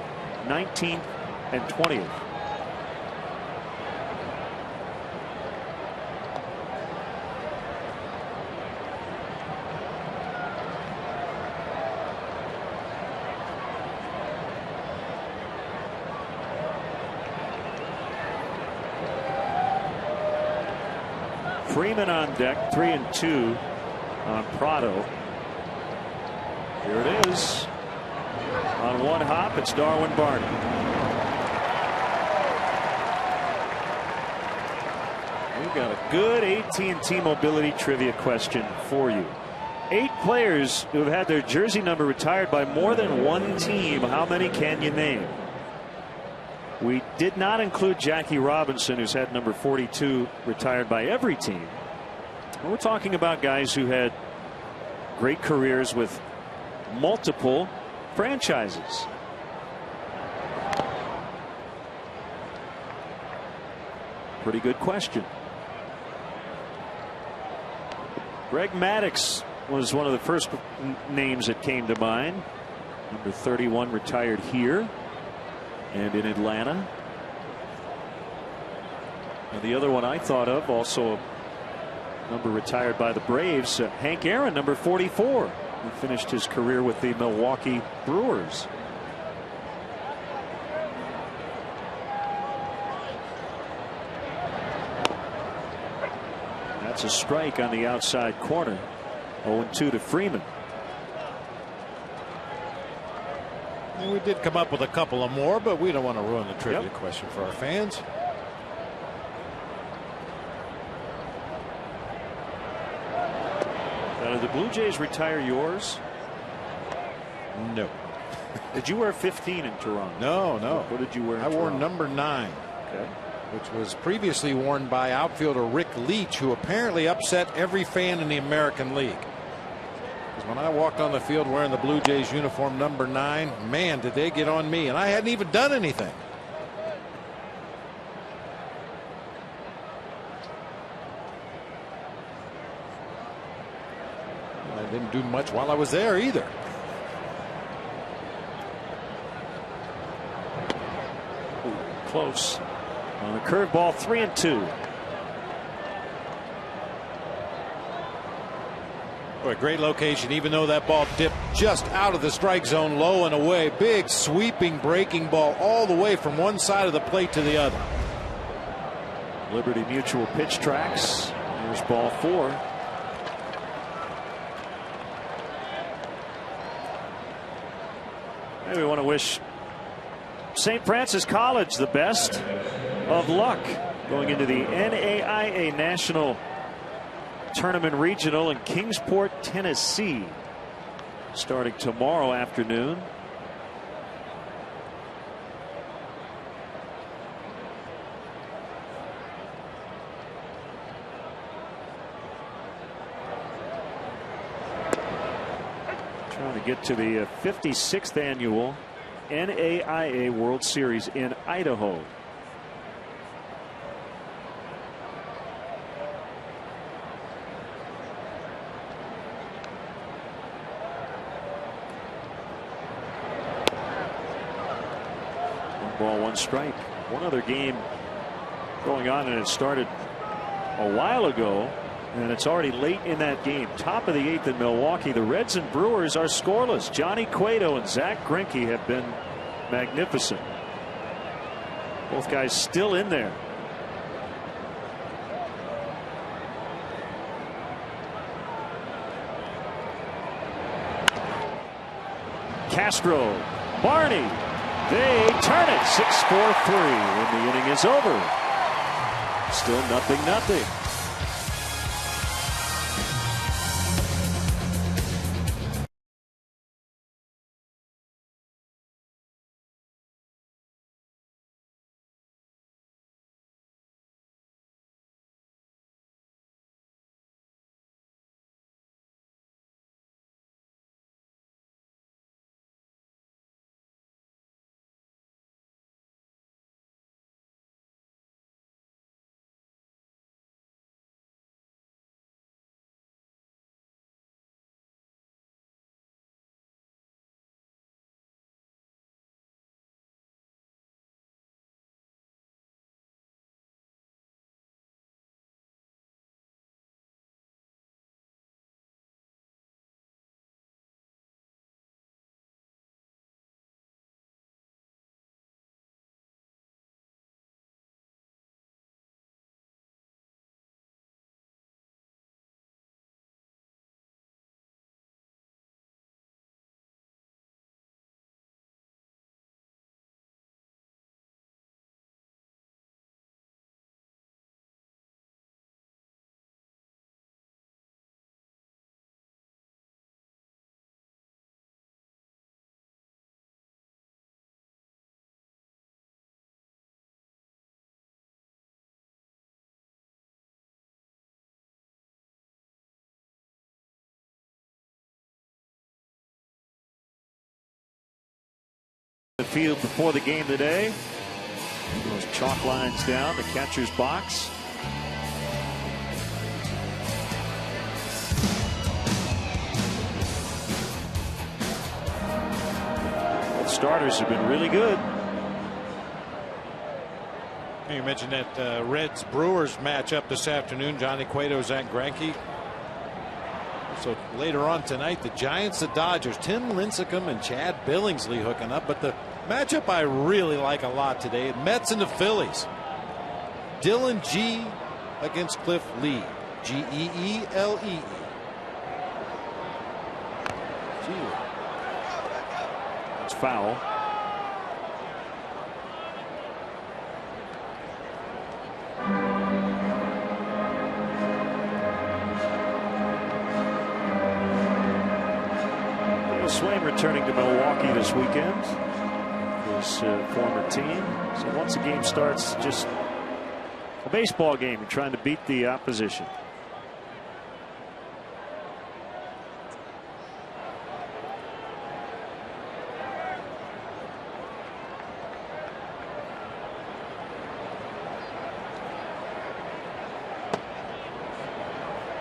19th, and 20th. Freeman on deck, 3-2 on Prado. Here it is. On one hop, it's Darwin Barney. We've got a good AT&T Mobility trivia question for you. 8 players who have had their jersey number retired by more than one team. How many can you name? We did not include Jackie Robinson, who's had number 42 retired by every team. We're talking about guys who had great careers with multiple franchises. Pretty good question. Greg Maddux was one of the first names that came to mind. Number 31 retired here and in Atlanta. And the other one I thought of, also a number retired by the Braves, Hank Aaron, number 44. He finished his career with the Milwaukee Brewers. That's a strike on the outside corner. 0-2 to Freeman. And we did come up with a couple of more, but we don't want to ruin the trivia question for our fans. Now, did the Blue Jays retire yours? No. Did you wear 15 in Toronto? No, no. What did you wear in I wore Toronto? number 9. Okay. Which was previously worn by outfielder Rick Leach, who apparently upset every fan in the American League. Because when I walked on the field wearing the Blue Jays uniform number 9, man, did they get on me, and I hadn't even done anything. I didn't do much while I was there either. Ooh, close. On the curveball, 3-2. Boy, great location, even though that ball dipped just out of the strike zone, low and away. Big sweeping breaking ball all the way from one side of the plate to the other. Liberty Mutual pitch tracks. Here's ball 4. Hey, we want to wish St. Francis College the best of luck going into the NAIA National Tournament Regional in Kingsport, Tennessee, starting tomorrow afternoon. Trying to get to the 56th annual NAIA World Series in Idaho. One ball, one strike. One other game going on, and it started a while ago, and it's already late in that game. Top of the 8th in Milwaukee. The Reds and Brewers are scoreless. Johnny Cueto and Zach Greinke have been magnificent. Both guys still in there. Castro, Barney, they turn it 6-4-3 when the inning is over. Still 0-0. The field before the game today. Those chalk lines down, the catcher's box. Both starters have been really good. You mentioned that Reds Brewers matchup this afternoon. Johnny Cueto, Zach Greinke. So later on tonight, the Giants, the Dodgers, Tim Lincecum and Chad Billingsley hooking up. But the matchup I really like a lot today, Mets and the Phillies. Dylan G against Cliff Lee. Geelee. It's foul. Swain returning to Milwaukee this weekend. His former team. So once the game starts, just a baseball game. You're trying to beat the opposition.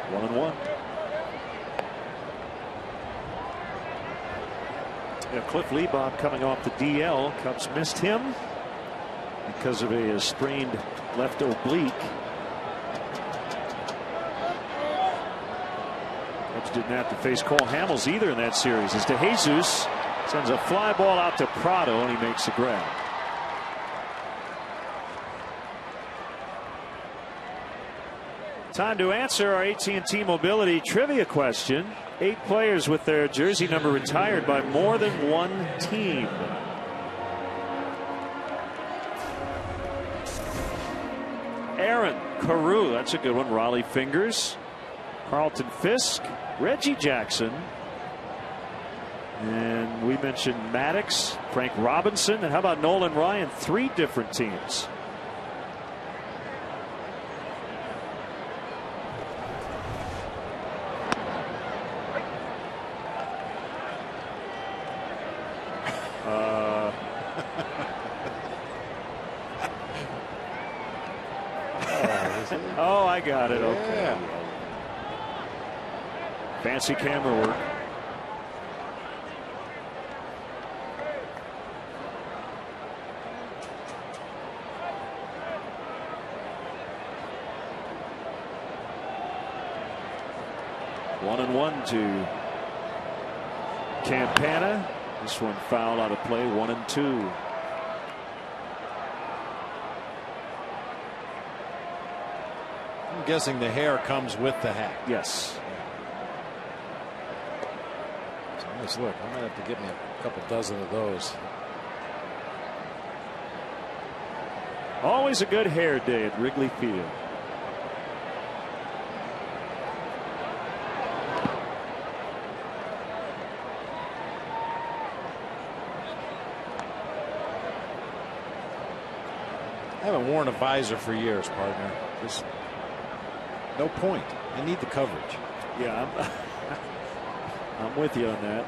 One and one. Cliff Liebob coming off the DL. Cubs missed him because of a sprained left oblique. Cubs didn't have to face Cole Hamels either in that series, as DeJesus sends a fly ball out to Prado and he makes the grab. Time to answer our AT&T Mobility trivia question. 8 players with their jersey number retired by more than one team. Aaron Carew, that's a good one. Raleigh Fingers, Carlton Fisk, Reggie Jackson, and we mentioned Maddox, Frank Robinson, and how about Nolan Ryan? 3 different teams. I got it. Okay. Yeah. Fancy camera work. One and one to Campana. This one foul out of play. 1-2. I'm guessing the hair comes with the hat. Yes. It's a nice look. I might have to get me a couple dozen of those. Always a good hair day at Wrigley Field. I haven't worn a visor for years, partner. Just no point. I need the coverage. Yeah, I'm with you on that.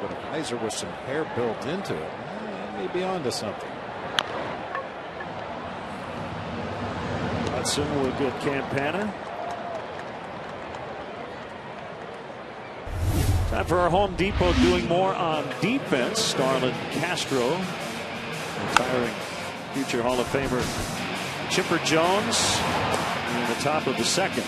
But a visor with some hair built into it, may be onto something. Hudson will get Campana. Time for our Home Depot doing more on defense. Starlin Castro, retiring future Hall of Famer Chipper Jones in the top of the second.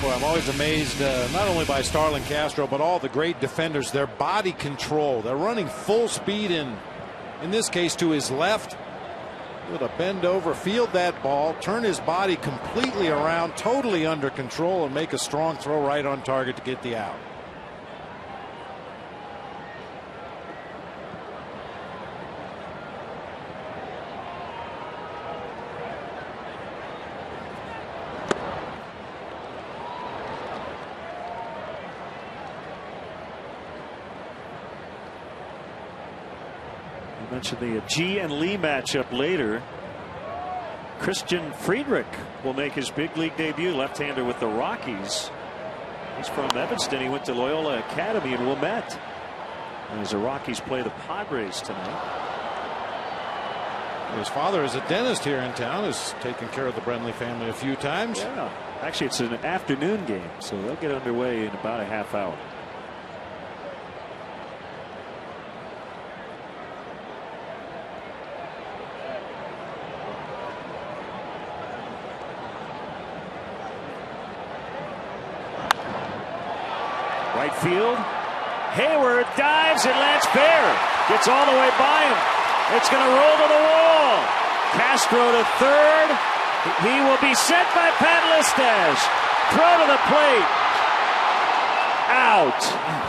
Boy, I'm always amazed not only by Starlin Castro, but all the great defenders. Their body control. They're running full speed in this case to his left. Able to bend over, field that ball, turn his body completely around, totally under control, and make a strong throw right on target to get the out. Mentioned the G and Lee matchup later. Christian Friedrich will make his big league debut, left-hander with the Rockies. He's from Evanston. He went to Loyola Academy in Wilmette. And as the Rockies play the Padres tonight. His father is a dentist here in town, has taken care of the Brenly family a few times. Yeah, actually it's an afternoon game, so they'll get underway in about a half hour. Right field. Hayward dives and lands fair. Gets all the way by him. It's going to roll to the wall. Castro to third. He will be sent by Pat Listash. Throw to the plate. Out.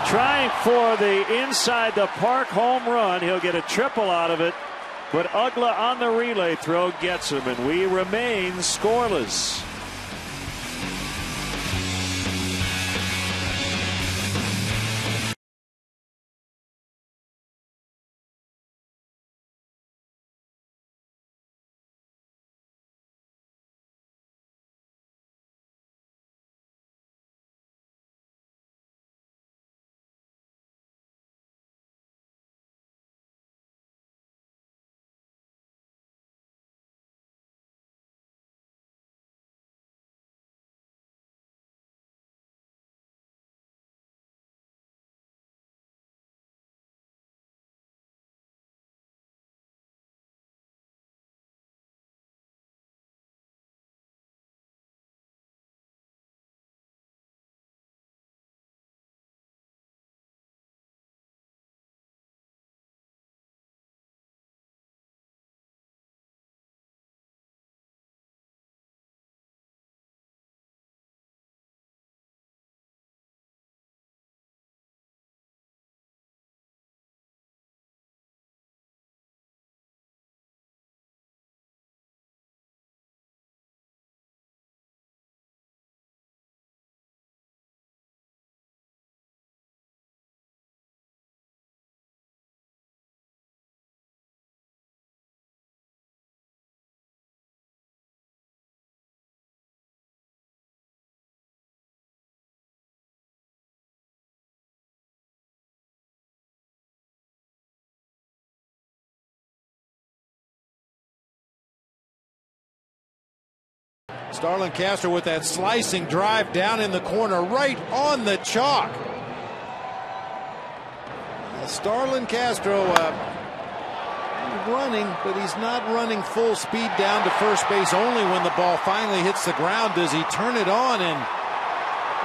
Trying for the inside the park home run. He'll get a triple out of it. But Ugla on the relay throw gets him, and we remain scoreless. Starlin Castro with that slicing drive down in the corner, right on the chalk. Starlin Castro running, but he's not running full speed down to first base. Only when the ball finally hits the ground does he turn it on, and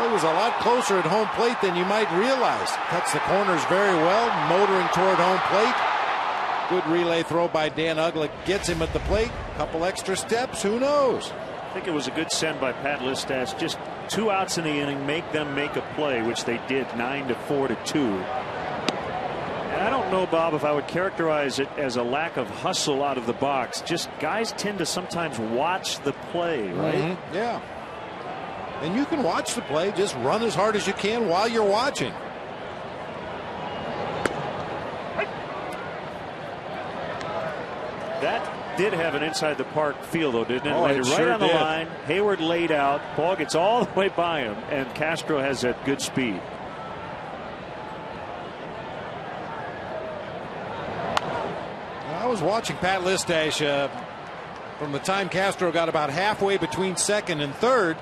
it was a lot closer at home plate than you might realize. Cuts the corners very well, motoring toward home plate. Good relay throw by Dan Uggla, gets him at the plate. Couple extra steps, who knows? I think it was a good send by Pat Listash. Just 2 outs in the inning, make them make a play, which they did, 9-4-2. And I don't know, Bob, if I would characterize it as a lack of hustle out of the box. Just guys tend to sometimes watch the play, right? Yeah. And you can watch the play, just run as hard as you can while you're watching. That did have an inside the park feel, though, didn't it? Oh, Landed it right sure on the did. line. Hayward laid out. Ball gets all the way by him, and Castro has that good speed. I was watching Pat Listash from the time Castro got about halfway between second and third,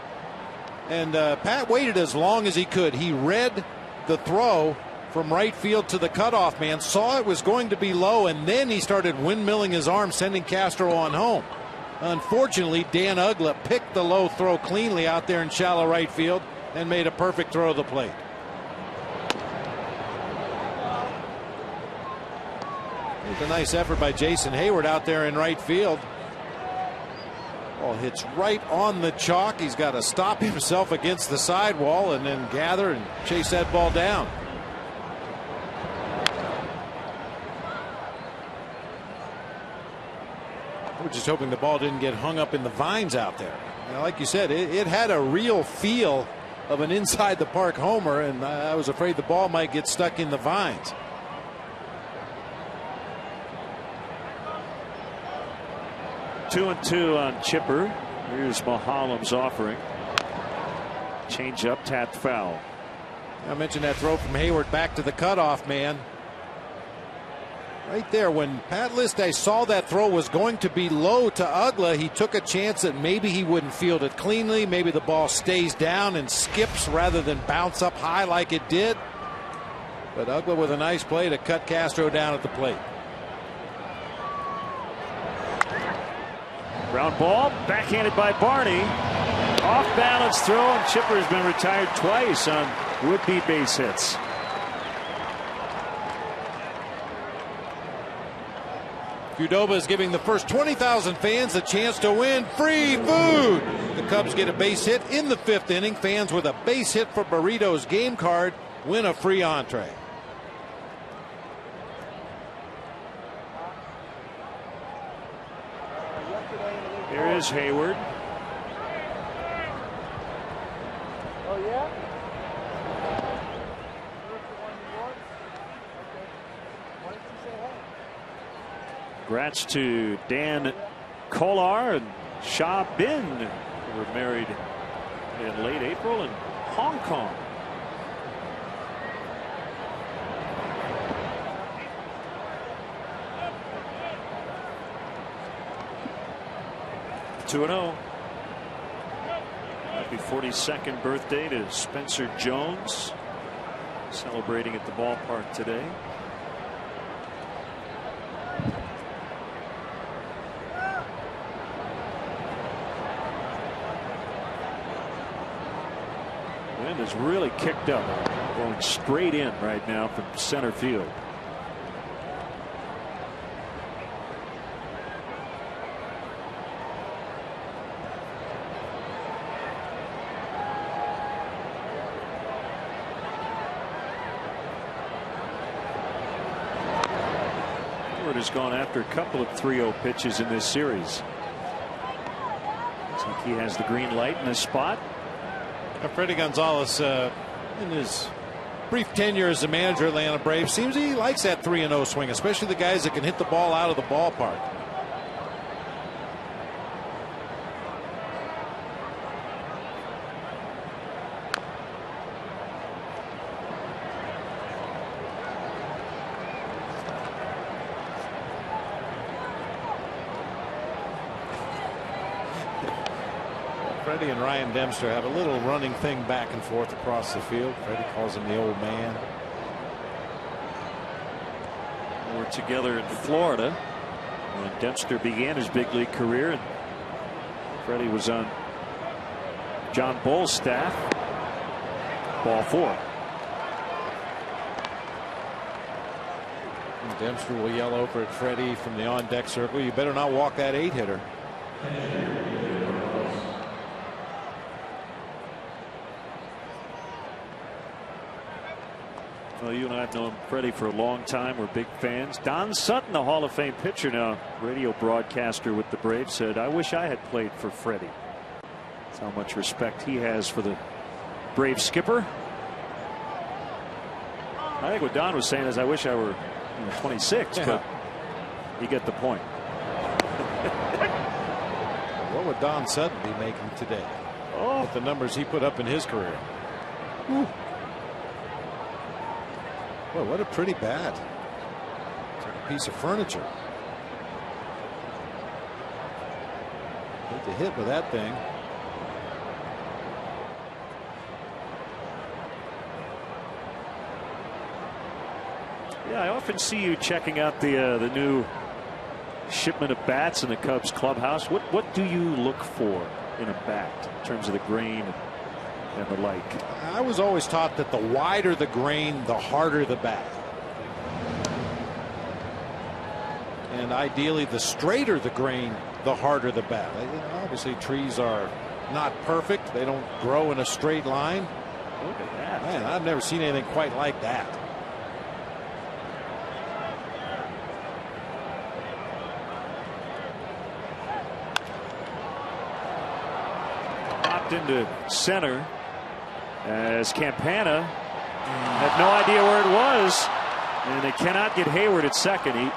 and Pat waited as long as he could. He read the throw from right field to the cutoff man, saw it was going to be low, and then he started windmilling his arm, sending Castro on home. Unfortunately, Dan Uggla picked the low throw cleanly out there in shallow right field and made a perfect throw to the plate. It was a nice effort by Jason Hayward out there in right field. Ball hits right on the chalk. He's got to stop himself against the sidewall and then gather and chase that ball down. We're just hoping the ball didn't get hung up in the vines out there. Now, like you said, it had a real feel of an inside the park homer, and I was afraid the ball might get stuck in the vines. Two and two on Chipper. Here's Mahalam's offering. Change up, tapped foul. I mentioned that throw from Hayward back to the cutoff man. Right there, when Pat Listash saw that throw was going to be low to Uggla, he took a chance that maybe he wouldn't field it cleanly. Maybe the ball stays down and skips rather than bounce up high like it did. But Uggla with a nice play to cut Castro down at the plate. Ground ball, backhanded by Barney. Off balance throw, and Chipper has been retired twice on would-be base hits. Qdoba is giving the first 20,000 fans a chance to win free food. The Cubs get a base hit in the 5th inning. Fans with a base hit for Burritos game card win a free entree. Here is Hayward. Oh, yeah? Congrats to Dan Kolar and Sha Bin, who were married in late April in Hong Kong. (2-0). Happy 42nd birthday to Spencer Jones, celebrating at the ballpark today. Wind is really kicked up, going straight in right now from center field. Hayward has gone after a couple of 3-0 pitches in this series. I think he has the green light in this spot. Freddy Gonzalez, in his brief tenure as the manager at Atlanta Braves, seems he likes that 3-0 swing, especially the guys that can hit the ball out of the ballpark. Freddie and Ryan Dempster have a little running thing back and forth across the field. Freddie calls him the old man. They were together in Florida when Dempster began his big league career, and Freddie was on John Bull's staff. Ball 4. And Dempster will yell over at Freddie from the on deck circle, "You better not walk that 8-hitter." Well, you and I have known Freddie for a long time. We're big fans. Don Sutton, the Hall of Fame pitcher, now radio broadcaster with the Braves, said, "I wish I had played for Freddie." That's how much respect he has for the Brave skipper. I think what Don was saying is, I wish I were 26, but you get the point. What would Don Sutton be making today? Oh, with the numbers he put up in his career. Whew. Boy, what a pretty bat. It's like a piece of furniture. Hate to hit with that thing. Yeah, I often see you checking out the new shipment of bats in the Cubs clubhouse. What do you look for in a bat in terms of the grain and the like? I was always taught that the wider the grain, the harder the bat. And ideally, the straighter the grain, the harder the bat. Obviously, trees are not perfect. They don't grow in a straight line. Look at that. Man, I've never seen anything quite like that. Into center as Campana had no idea where it was, and they cannot get Hayward at second. He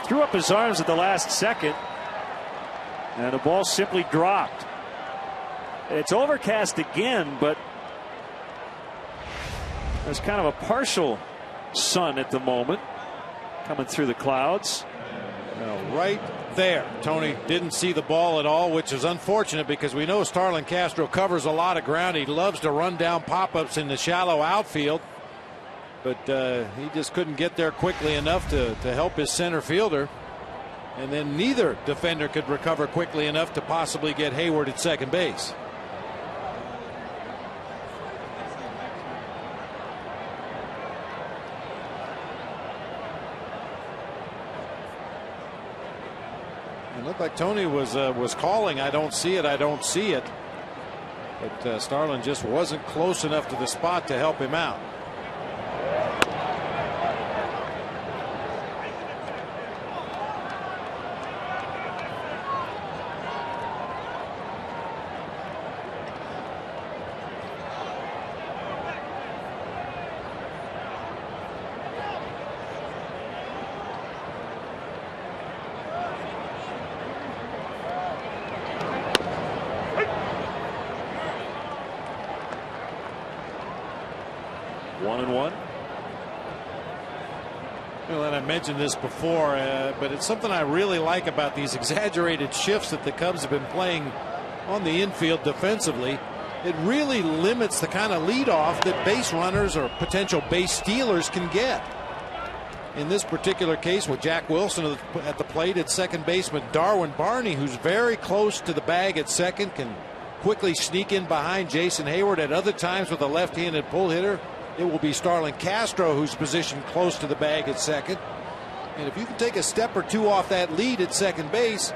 threw up his arms at the last second, and the ball simply dropped. It's overcast again, but there's kind of a partial sun at the moment coming through the clouds. Well, right there, Tony didn't see the ball at all, which is unfortunate because we know Starlin Castro covers a lot of ground. He loves to run down pop-ups in the shallow outfield, but he just couldn't get there quickly enough to help his center fielder, and then neither defender could recover quickly enough to possibly get Hayward at second base. It looked like Tony was calling, "I don't see it, I don't see it," but Starlin just wasn't close enough to the spot to help him out. Well, and I mentioned this before, but it's something I really like about these exaggerated shifts that the Cubs have been playing on the infield defensively. It really limits the kind of leadoff that base runners or potential base stealers can get. In this particular case, with Jack Wilson at the plate at second baseman, Darwin Barney, who's very close to the bag at second, can quickly sneak in behind Jason Hayward. At other times with a left-handed pull hitter, it will be Starlin Castro who's positioned close to the bag at second. And if you can take a step or two off that lead at second base,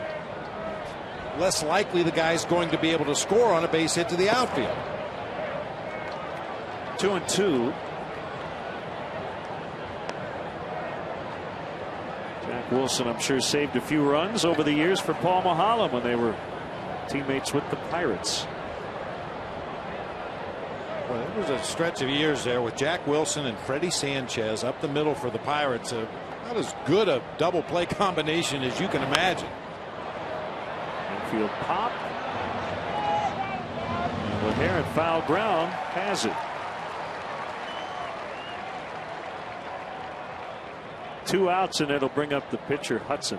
less likely the guy's going to be able to score on a base hit to the outfield. 2-2. Jack Wilson, I'm sure, saved a few runs over the years for Paul Maholm when they were teammates with the Pirates. Well, there was a stretch of years there with Jack Wilson and Freddie Sanchez up the middle for the Pirates. Not as good a double play combination as you can imagine. Infield pop. And with hair and foul ground, has it. 2 outs, and it'll bring up the pitcher Hudson.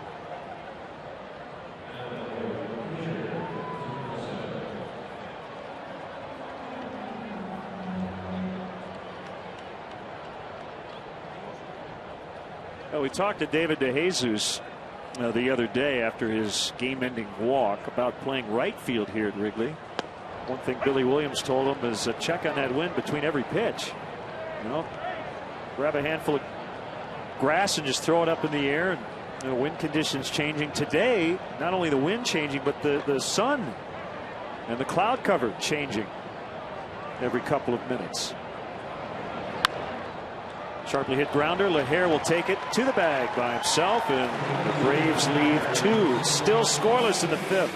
Well, we talked to David DeJesus the other day after his game-ending walk about playing right field here at Wrigley. One thing Billy Williams told him is check on that wind between every pitch. You know, grab a handful of grass and just throw it up in the air. And the wind conditions changing today. Not only the wind changing, but the sun and the cloud cover changing every couple of minutes. Sharply hit grounder. LaHare will take it to the bag by himself, and the Braves leave 2. Still scoreless in the 5th.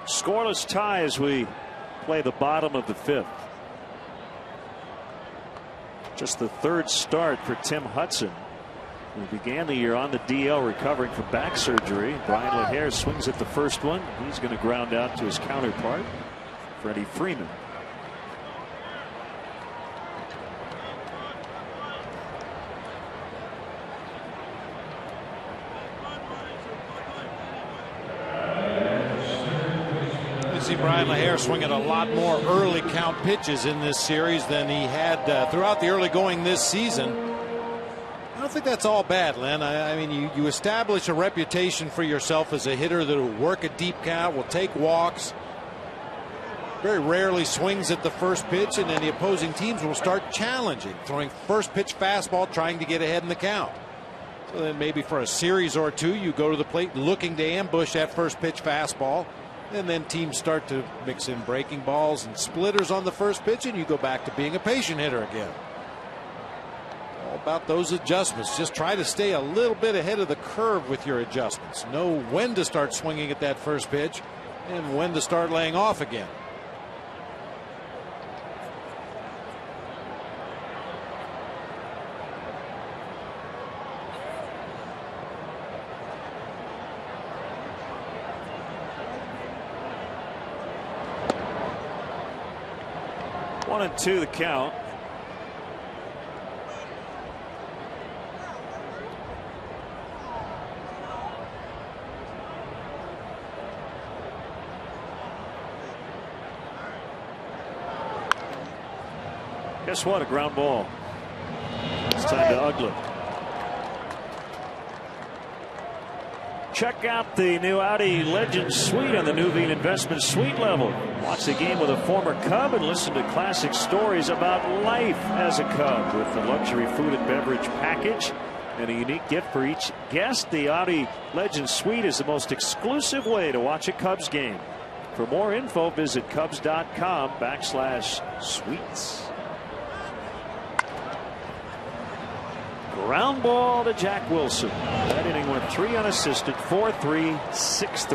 Scoreless tie as we play the bottom of the 5th. Just the 3rd start for Tim Hudson, who began the year on the DL recovering from back surgery. Brian LaHare swings at the first one. He's going to ground out to his counterpart, Freddie Freeman. See Brian LaHare swinging a lot more early count pitches in this series than he had throughout the early going this season. I don't think that's all bad, Len. I mean, you establish a reputation for yourself as a hitter that will work a deep count, will take walks, very rarely swings at the first pitch, and then the opposing teams will start challenging, throwing first pitch fastball, trying to get ahead in the count. So then maybe for a series or two, you go to the plate looking to ambush that first pitch fastball. And then teams start to mix in breaking balls and splitters on the first pitch, and you go back to being a patient hitter again. All about those adjustments. Just try to stay a little bit ahead of the curve with your adjustments. Know when to start swinging at that first pitch and when to start laying off again. One and two the count. Guess what? A ground ball. It's time to Uggla. Check out the new Audi Legends Suite on the Nuveen Investment Suite level. Watch the game with a former Cub and listen to classic stories about life as a Cub with the luxury food and beverage package and a unique gift for each guest. The Audi Legends Suite is the most exclusive way to watch a Cubs game. For more info, visit Cubs.com/suites. Ground ball to Jack Wilson. That inning went 3 unassisted, 4-3, 6-3.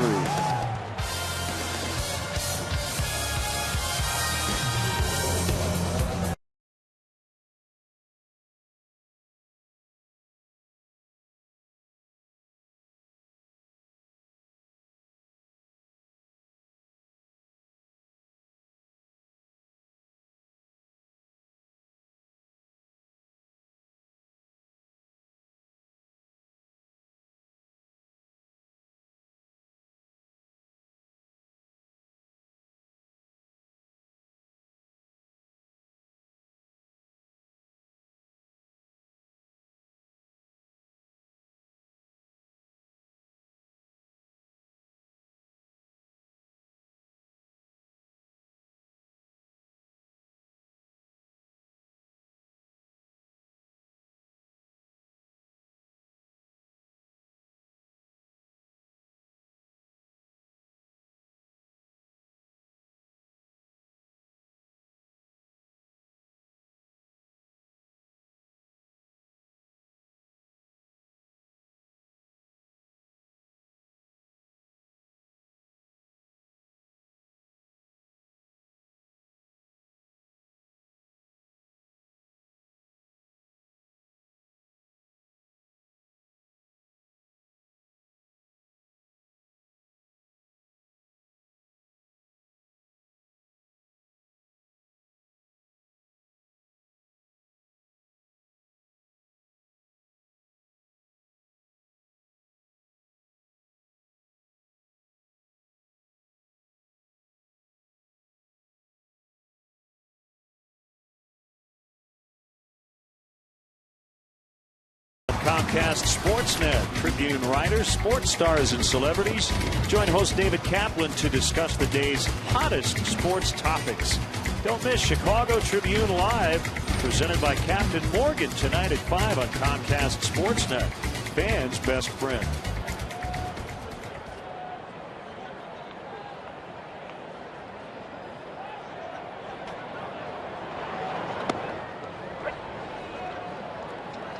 Comcast Sportsnet. Tribune writers, sports stars, and celebrities join host David Kaplan to discuss the day's hottest sports topics. Don't miss Chicago Tribune Live, presented by Captain Morgan, tonight at 5 on Comcast Sportsnet. Fans' best friend.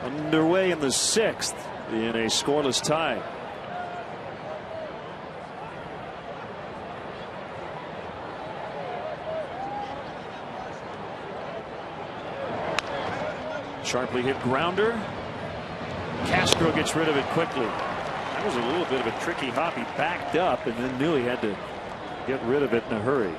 Underway in the 6th in a scoreless tie. Sharply hit grounder. Castro gets rid of it quickly. That was a little bit of a tricky hop. He backed up and then knew he had to get rid of it in a hurry.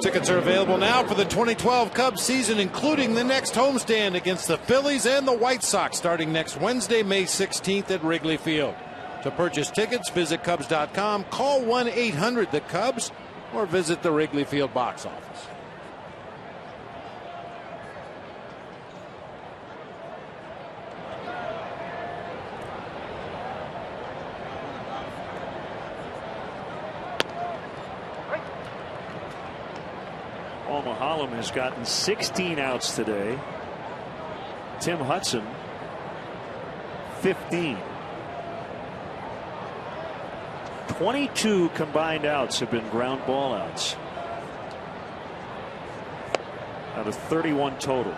Tickets are available now for the 2012 Cubs season, including the next homestand against the Phillies and the White Sox starting next Wednesday, May 16th at Wrigley Field. To purchase tickets, visit Cubs.com, call 1-800-THE-CUBS, or visit the Wrigley Field box office. Mahalem has gotten 16 outs today. Tim Hudson 15. 22 combined outs have been ground ball outs out of 31 total.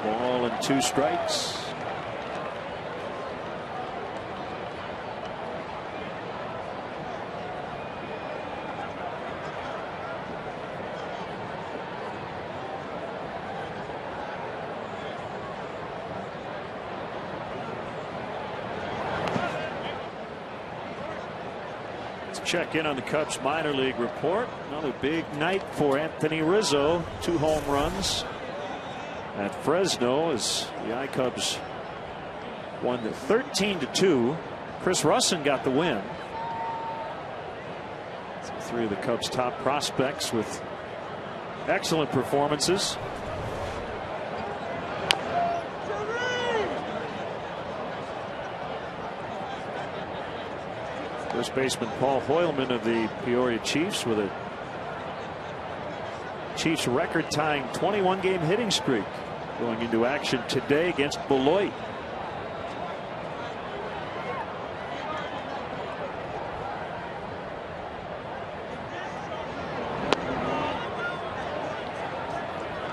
Ball and 2 strikes. Let's check in on the Cubs minor league report. Another big night for Anthony Rizzo. 2 home runs at Fresno as the I-Cubs won 13-2. Chris Russin got the win. 3 of the Cubs' top prospects with excellent performances. First baseman Paul Hoylman of the Peoria Chiefs with a Chiefs record tying 21 game hitting streak going into action today against Beloit.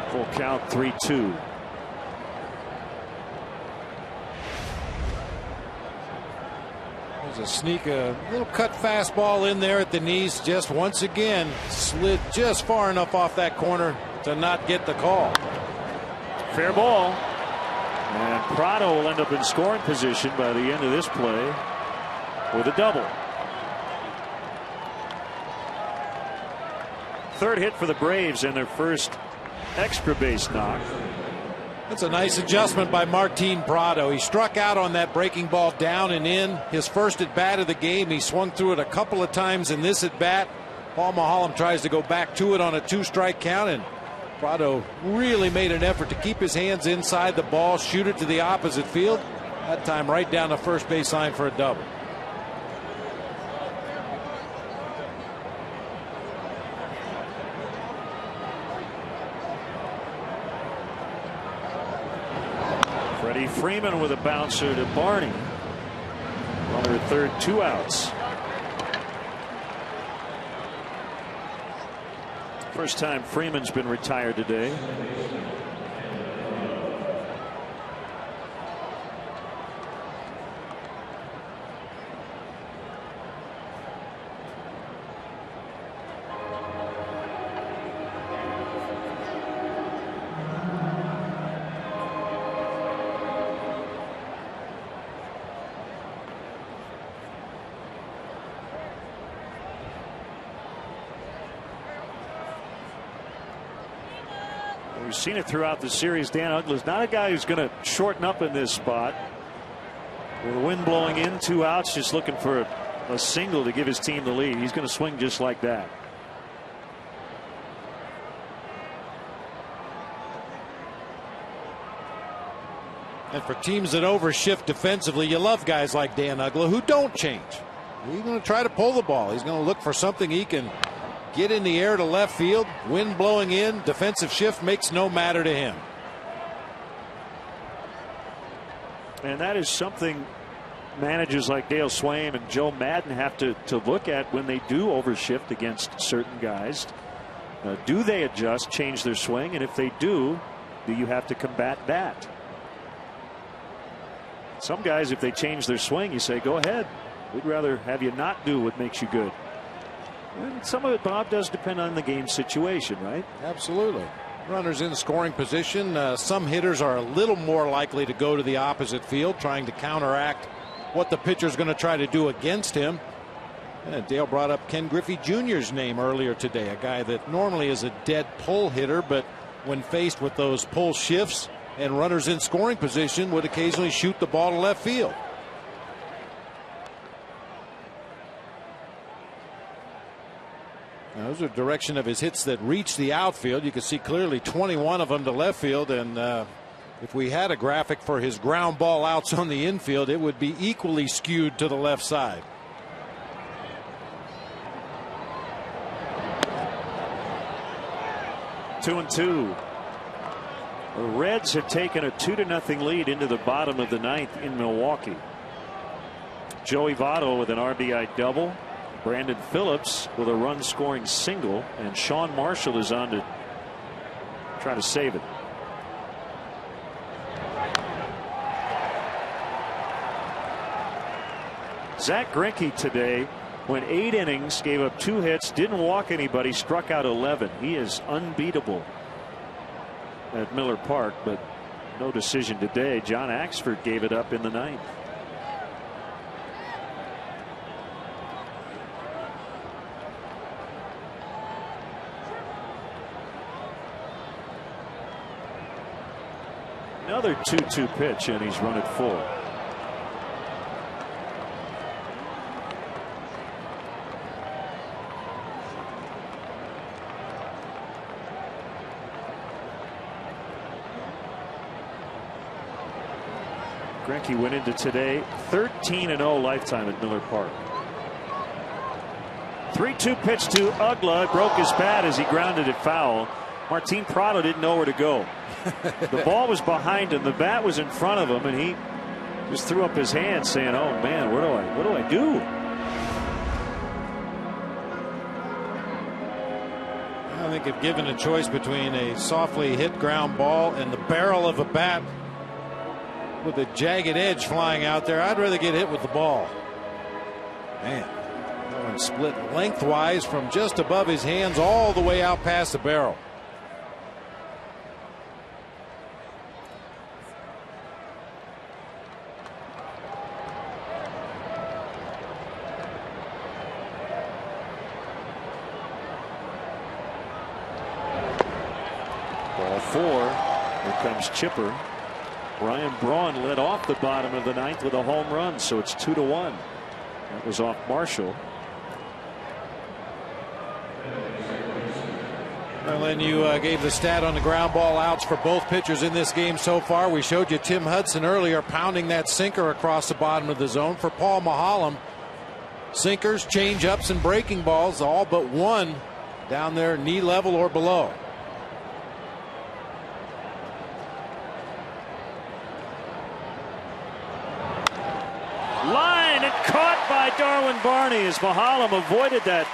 Full count, 3-2. There's a sneak, a little cut fastball in there at the knees. Just once again slid just far enough off that corner to not get the call. Fair ball. And Prado will end up in scoring position by the end of this play with a double. Third hit for the Braves and their first extra base knock. That's a nice adjustment by Martin Prado. He struck out on that breaking ball down and in. His first at bat of the game. He swung through it a couple of times in this at bat. Paul Mahalem tries to go back to it on a 2-strike count, and Prado really made an effort to keep his hands inside the ball, shoot it to the opposite field. That time right down the first base line for a double. Freddie Freeman with a bouncer to Barney. Runner at third, 2 outs. First time Freeman's been retired today. We've seen it throughout the series. Dan Uggla's not a guy who's going to shorten up in this spot. With the wind blowing in, 2 outs, just looking for a single to give his team the lead. He's going to swing just like that. And for teams that overshift defensively, you love guys like Dan Uggla who don't change. He's going to try to pull the ball. He's going to look for something he can get in the air to left field. Wind blowing in, defensive shift makes no matter to him. And that is something managers like Dale Swaim and Joe Madden have to look at when they do overshift against certain guys. Do they adjust, change their swing? And if they do you have to combat that? Some guys, if they change their swing, you say, go ahead. We'd rather have you not do what makes you good. And some of it, Bob, does depend on the game situation, right? Absolutely. Runners in scoring position. Some hitters are a little more likely to go to the opposite field, trying to counteract what the pitcher's going to try to do against him. And Dale brought up Ken Griffey Jr.'s name earlier today, a guy that normally is a dead pull hitter, but when faced with those pull shifts and runners in scoring position, would occasionally shoot the ball to left field. Now, those are the direction of his hits that reach the outfield. You can see clearly 21 of them to left field, and if we had a graphic for his ground ball outs on the infield, it would be equally skewed to the left side. Two and two. The Reds have taken a 2-0 lead into the bottom of the ninth in Milwaukee. Joey Votto with an RBI double. Brandon Phillips with a run scoring single, and Sean Marshall is on to try to save it. Zach Greinke today went 8 innings, gave up 2 hits, didn't walk anybody, struck out 11. He is unbeatable at Miller Park, but no decision today. John Axford gave it up in the ninth. Another 2-2 pitch, and he's run it full. Greinke went into today 13-0 lifetime at Miller Park. 3-2 pitch to Ugla. Broke his bat as he grounded it foul. Martin Prado didn't know where to go. The ball was behind him. The bat was in front of him, and he just threw up his hands saying, oh man, what do I do? I think if given a choice between a softly hit ground ball and the barrel of a bat with a jagged edge flying out there, I'd rather get hit with the ball. Man, that one split lengthwise from just above his hands all the way out past the barrel. Ball 4. Here comes Chipper. Ryan Braun led off the bottom of the ninth with a home run, so it's 2-1. That was off Marshall. Well, then you gave the stat on the ground ball outs for both pitchers in this game so far. We showed you Tim Hudson earlier pounding that sinker across the bottom of the zone. For Paul Maholm, sinkers, change-ups, and breaking balls, all but one down there knee level or below. Line and caught by Darwin Barney as Maholm avoided that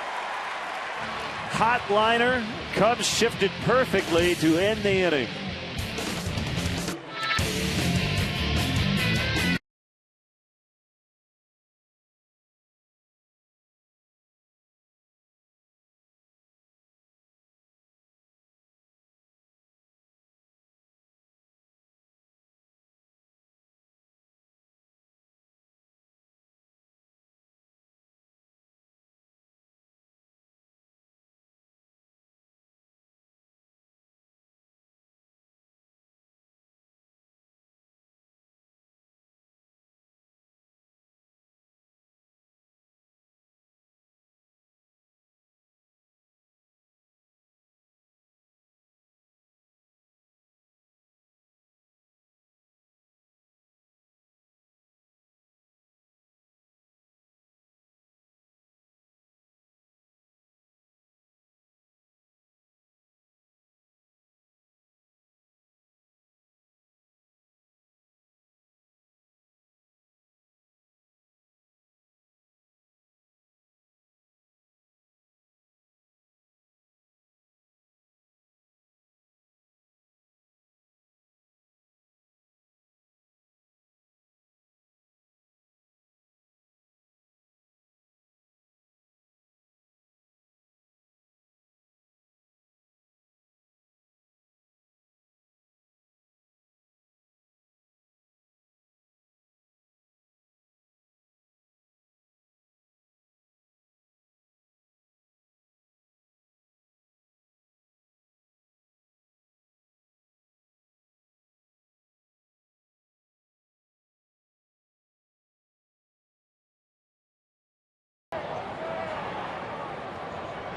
hot liner. Cubs shifted perfectly to end the inning.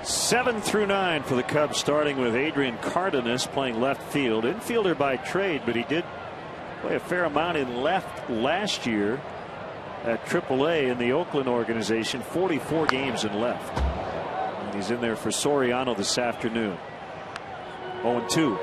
Seven through 9 for the Cubs, starting with Adrian Cardinus playing left field. Infielder by trade, but he did play a fair amount in left last year at AAA in the Oakland organization. 44 games in left. And he's in there for Soriano this afternoon. 0-2.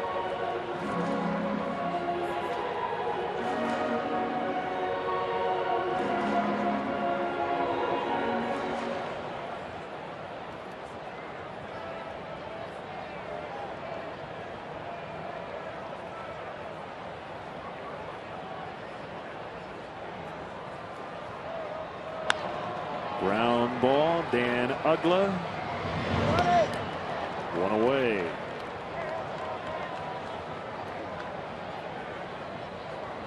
Ground ball, Dan Ugla. One away.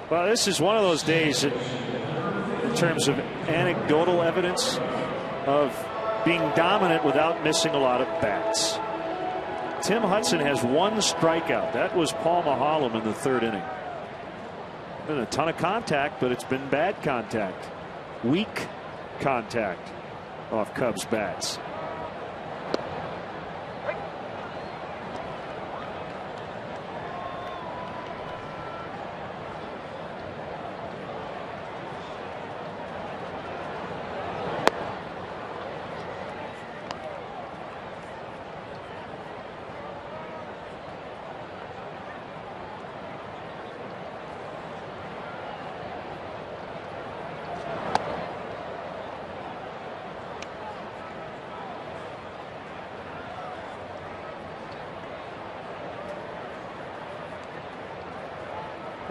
Well, this is one of those days that, in terms of anecdotal evidence of being dominant without missing a lot of bats. Tim Hudson has one strikeout. That was Paul Maholm in the third inning. Been a ton of contact, but it's been bad contact. Weak contact off Cubs bats.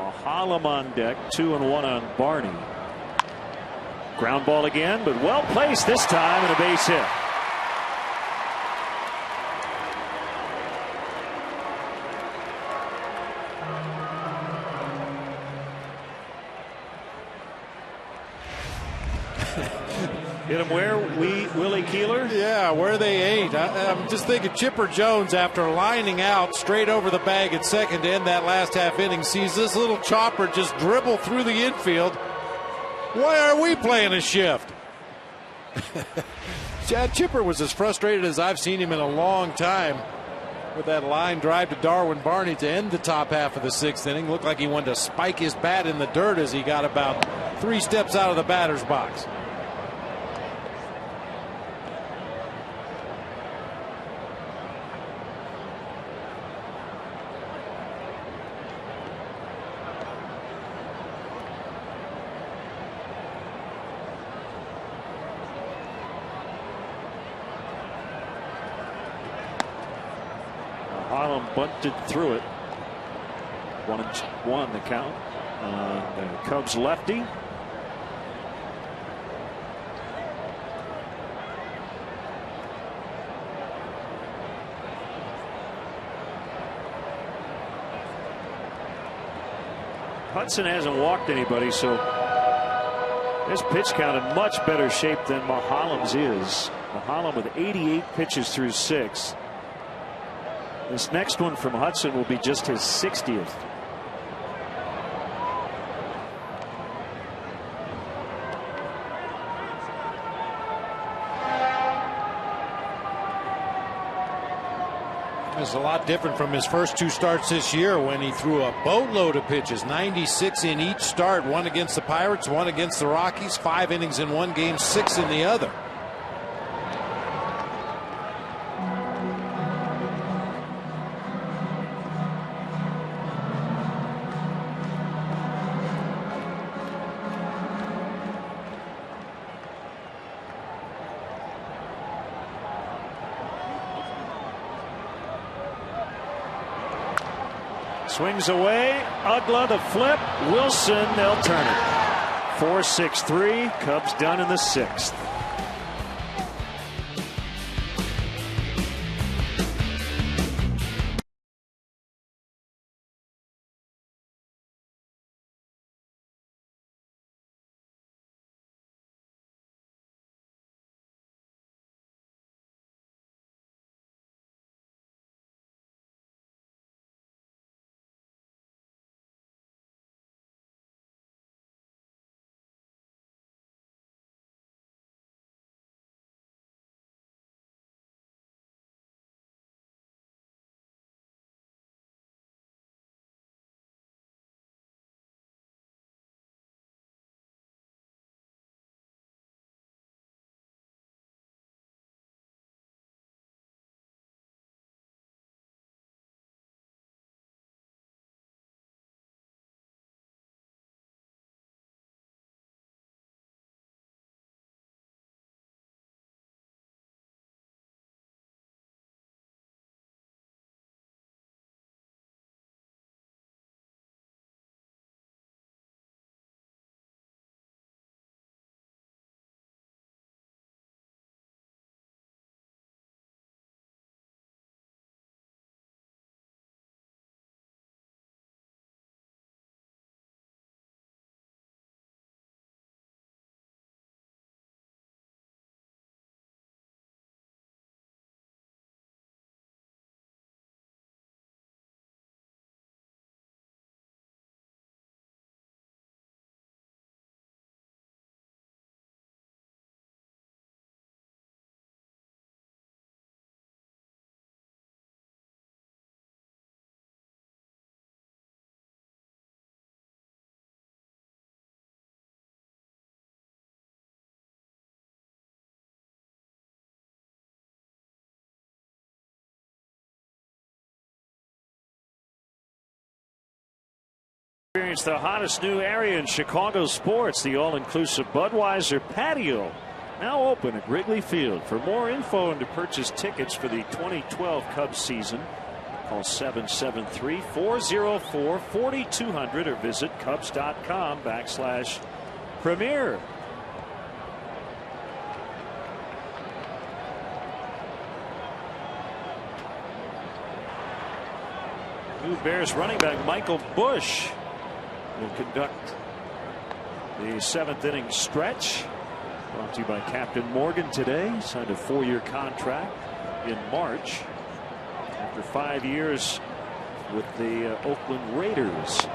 Mahalam on deck, 2-1 on Barney. Ground ball again, but well placed this time, and a base hit. Hit him where? Willie Keeler? Yeah, where they ain't. I'm just thinking Chipper Jones, after lining out straight over the bag at second to end that last half inning, sees this little chopper just dribble through the infield. Why are we playing a shift? Chad Chipper was as frustrated as I've seen him in a long time with that line drive to Darwin Barney to end the top half of the 6th inning. Looked like he wanted to spike his bat in the dirt as he got about 3 steps out of the batter's box. Harlem bunted through it. 1-1 the count. The Cubs lefty. Hudson hasn't walked anybody, so this pitch count in much better shape than Mahalam's is. Mahalam with 88 pitches through 6. This next one from Hudson will be just his 60th. It's a lot different from his first 2 starts this year when he threw a boatload of pitches, 96 in each start, 1 against the Pirates, 1 against the Rockies, 5 innings in one game, 6 in the other. Swings away. Ugla the flip. Wilson, they'll turn it. 4-6-3. Cubs done in the 6th. Experience the hottest new area in Chicago sports. The all-inclusive Budweiser patio now open at Wrigley Field. For more info and to purchase tickets for the 2012 Cubs season, Call 773-404-4200 or visit Cubs.com/premier. New Bears running back Michael Bush will conduct the 7th inning stretch. Brought to you by Captain Morgan today. Signed a 4-year contract in March after 5 years with the Oakland Raiders.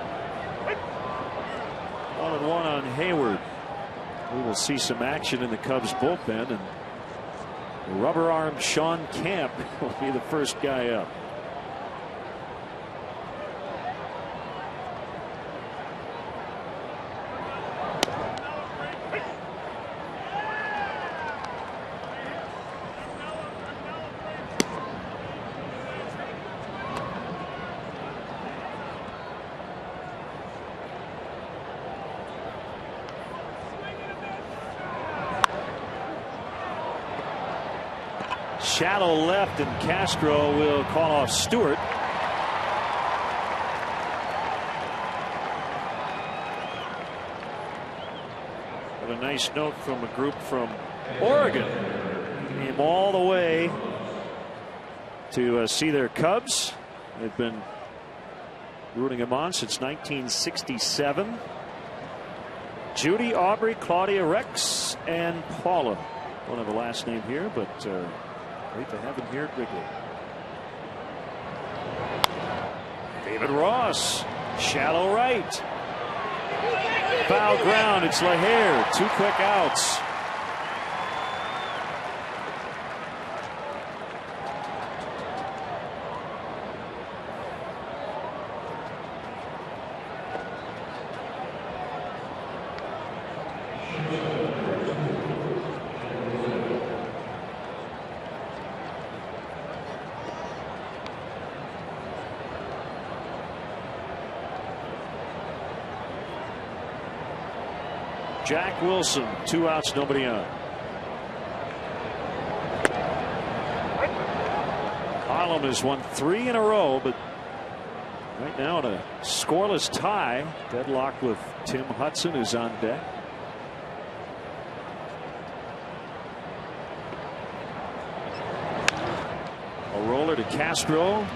1-1 on Hayward. We will see some action in the Cubs bullpen, and rubber-armed Sean Camp will be the first guy up. Shallow left, and Castro will call off Stewart. Got a nice note from a group from Oregon. Came all the way to see their Cubs. They've been rooting them on since 1967. Judy, Aubrey, Claudia, Rex, and Paula. Don't have a last name here, but great to have him here at Wrigley. David Ross, shallow right. Foul ground. It's LaHare. 2 quick outs. Jack Wilson, 2 outs, nobody on. Column has won 3 in a row, but right now in a scoreless tie, deadlocked with Tim Hudson, who's on deck. A roller to Castro.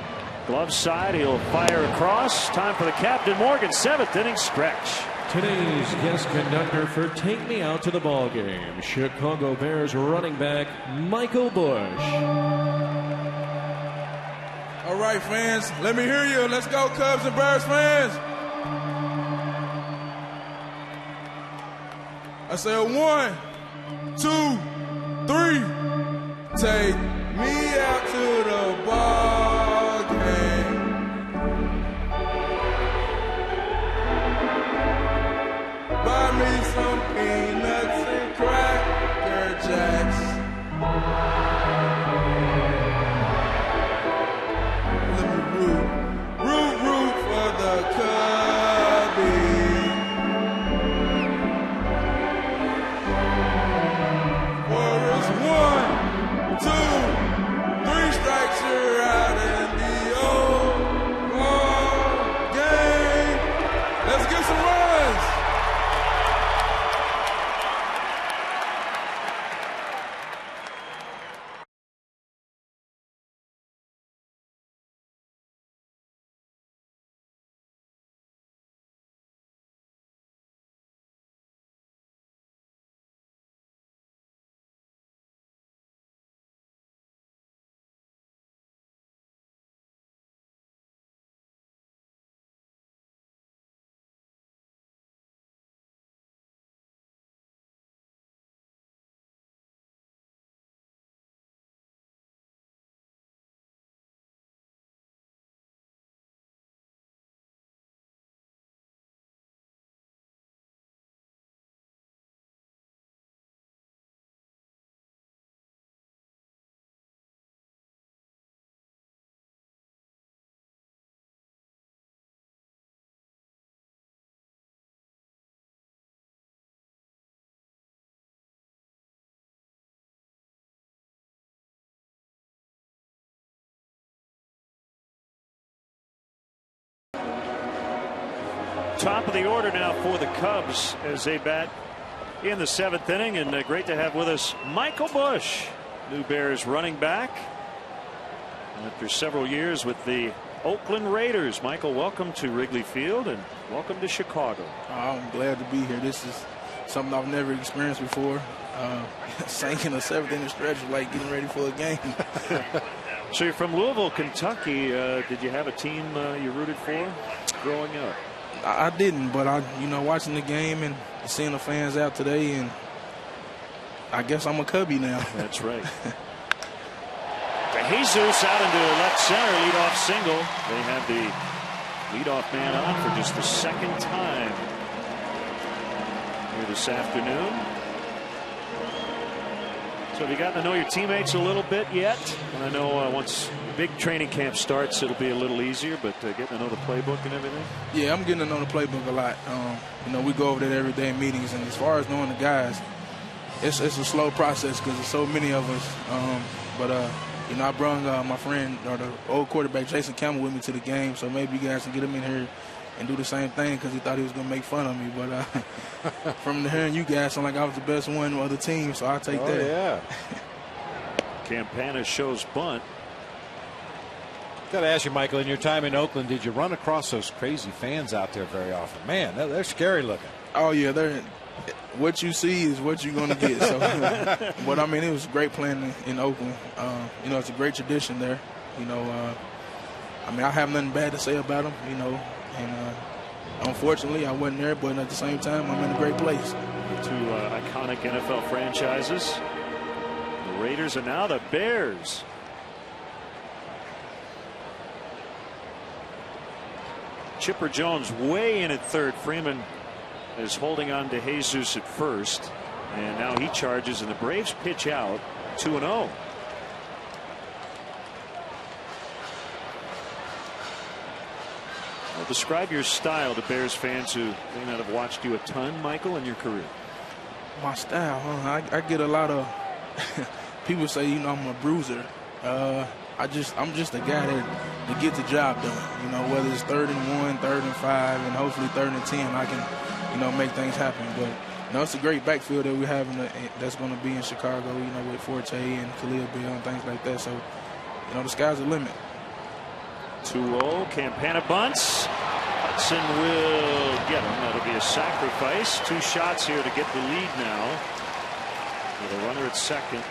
Glove side, he'll fire across. Time for the Captain Morgan 7th inning stretch. Today's guest conductor for Take Me Out to the Ball Game, Chicago Bears running back Michael Bush. All right, fans, let me hear you. Let's go, Cubs and Bears fans. I said 1, 2, 3. Take me out to the ball game. Buy me some peanuts and Cracker Jacks. Let me root for the Cubbies. For it's 1, 2, 3 strikes, you're out. Top of the order now for the Cubs as they bat in the 7th inning, and great to have with us Michael Busch, new Bears running back after several years with the Oakland Raiders. Michael, welcome to Wrigley Field and welcome to Chicago. I'm glad to be here. This is something I've never experienced before. Sinking a 7th inning stretch like getting ready for a game. So you're from Louisville, Kentucky. Did you have a team you rooted for growing up? I didn't, but watching the game and seeing the fans out today, and I guess I'm a Cubby now. That's right. Jesus out into left center, leadoff single. They have the leadoff man on for just the 2nd time here this afternoon. So have you gotten to know your teammates a little bit yet? And I know once the big training camp starts, it'll be a little easier, but getting to know the playbook and everything? Yeah, I'm getting to know the playbook a lot. We go over that every day in meetings, and as far as knowing the guys, it's a slow process because there's so many of us. I brung my friend, or the old quarterback, Jason Campbell, with me to the game, so maybe you guys can get him in here and do the same thing because he thought he was going to make fun of me. But from hearing you guys, sound like I was the best one of the team, so I'll take that. Yeah. Campana shows bunt. Got to ask you, Michael, in your time in Oakland, did you run across those crazy fans out there very often? Man, they're scary looking. Oh, yeah. What you see is what you're going to get. So, but, it was great playing in Oakland. It's a great tradition there. I have nothing bad to say about them, and unfortunately I wasn't there, but at the same time I'm in a great place. Two iconic NFL franchises, the Raiders and now the Bears. Chipper Jones way in at third. Freeman is holding on to Jesus at first, and now he charges, and the Braves pitch out 2-0. Describe your style to Bears fans who may not have watched you a ton, Michael, in your career. My style, huh? I get a lot of people say, I'm a bruiser. I'm just a guy that gets the job done. Whether it's 3rd and 1, 3rd and 5, and hopefully 3rd and 10, I can, make things happen. But it's a great backfield that we have that's going to be in Chicago. With Forte and Khalil Bell and things like that. So, the sky's the limit. 2-0. Campana bunts. Hudson will get him. That'll be a sacrifice. 2 shots here to get the lead now. With a runner at second.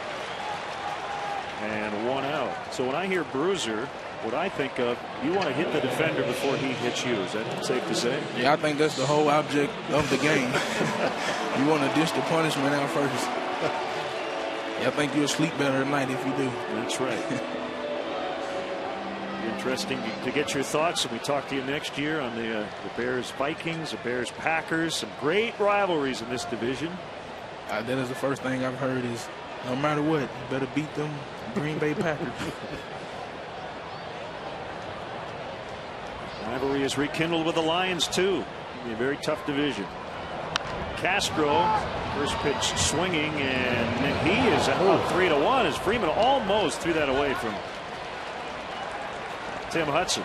And 1 out. So when I hear bruiser, what I think of, you want to hit the defender before he hits you. Is that safe to say? Yeah, I think that's the whole object of the game. You want to dish the punishment out first. Yeah, I think you'll sleep better at night if you do. That's right. Interesting to get your thoughts, and we talk to you next year on the Bears Vikings, the Bears Packers. Some great rivalries in this division. That is the first thing I've heard is no matter what, you better beat them Green Bay Packers. Rivalry is rekindled with the Lions too. It'll be a very tough division. Castro, first pitch swinging, and he is up 3-1 as Freeman almost threw that away from Tim Hudson.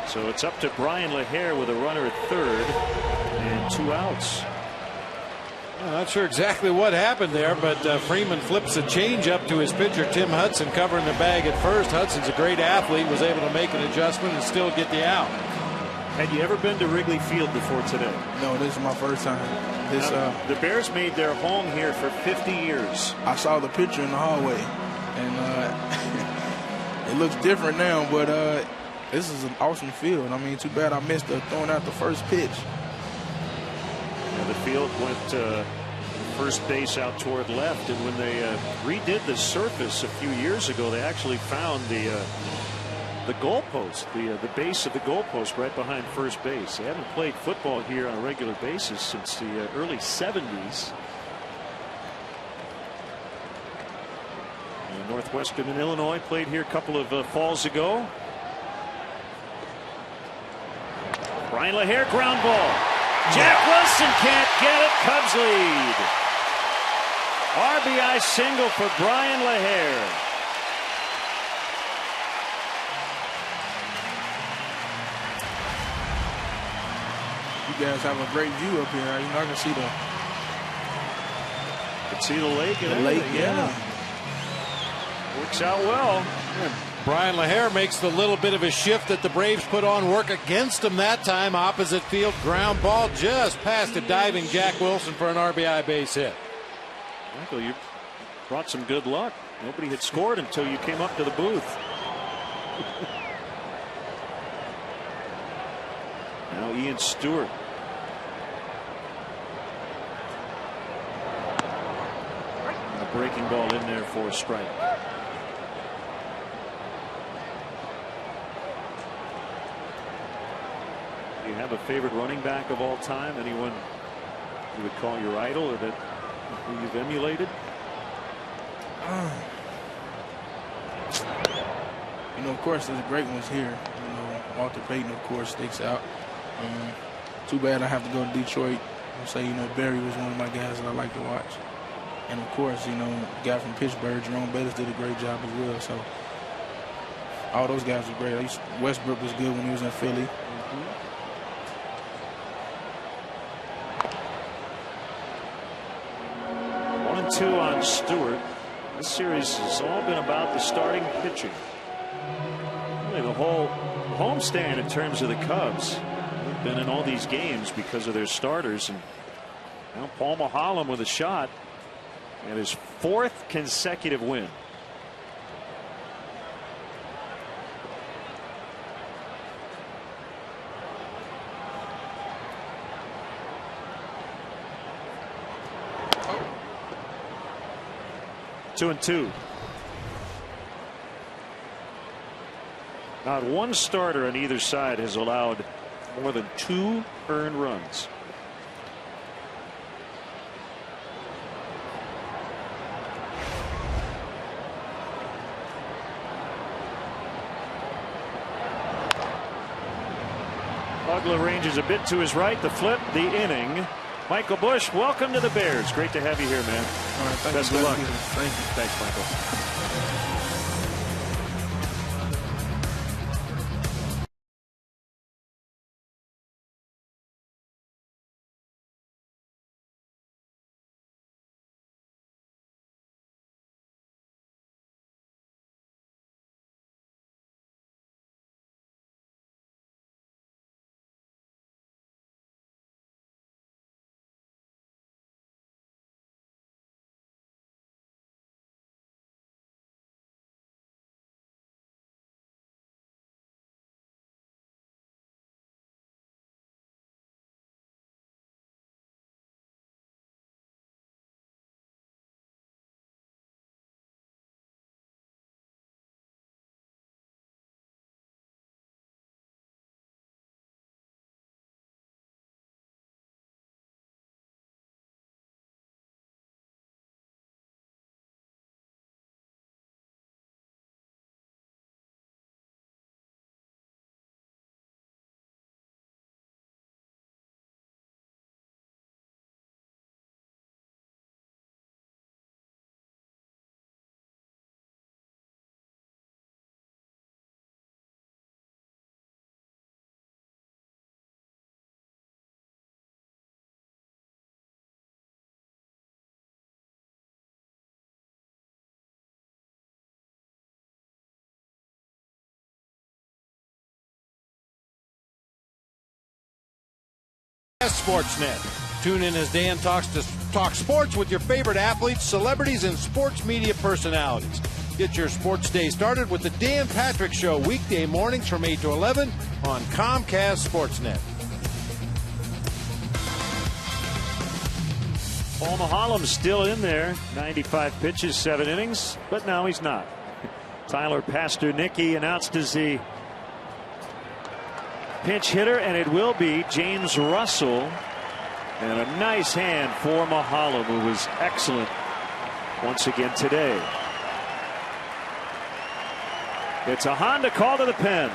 So it's up to Brian LaHare with a runner at third and 2 outs. I'm not sure exactly what happened there, but Freeman flips a changeup to his pitcher, Tim Hudson, covering the bag at first. Hudson's a great athlete, was able to make an adjustment and still get the out. Had you ever been to Wrigley Field before today? No, this is my first time. The Bears made their home here for 50 years. I saw the picture in the hallway, and it looks different now, but this is an awesome field. Too bad I missed throwing out the first pitch. The field went first base out toward left, and when they redid the surface a few years ago, they actually found the goalpost, the base of the goalpost right behind first base. They haven't played football here on a regular basis since the early 70s. Northwestern in Illinois played here a couple of falls ago. Brian LaHare, ground ball. Jack Wilson can't get it. Cubs lead. RBI single for Brian LaHare. you guys have a great view up here. You know, I can see the lake and the lake, yeah. Works out well. Brian LaHare makes the little bit of a shift that the Braves put on work against him that time. Opposite field ground ball just past a diving Jack Wilson for an RBI base hit. Michael, you brought some good luck. Nobody had scored until you came up to the booth. Now Ian Stewart. A breaking ball in there for a strike. Do you have a favorite running back of all time? Anyone you would call your idol or that who you've emulated? You know, of course, there's great ones here. You know, Walter Payton, of course, sticks out. Too bad I have to go to Detroit. I'll say, you know, Barry was one of my guys that I like to watch. And, of course, you know, the guy from Pittsburgh, Jerome Bettis, did a great job as well. So, all those guys were great. Westbrook was good when he was in Philly. 1-2 on Stewart. This series has all been about the starting pitching. Really the whole homestand in terms of the Cubs. They've been in all these games because of their starters. And now Paul Maholm with a shot and his 4th consecutive win. Two and two. Not one starter on either side has allowed more than 2 earned runs. Uggla ranges a bit to his right. The flip, the inning. Michael Busch, welcome to the Bears. Great to have you here, man. All right, thank Best you. of luck. Thank you. Thanks, Michael. Sportsnet. Tune in as Dan talk sports with your favorite athletes, celebrities, and sports media personalities. Get your sports day started with the Dan Patrick Show weekday mornings from 8 to 11 on Comcast Sportsnet. Paul Maholm's still in there. 95 pitches, 7 innings, but now he's not. Tyler Pastornicki announced as the pinch hitter, and it will be James Russell. And a nice hand for Maholm, who was excellent once again today. It's a Honda call to the pen.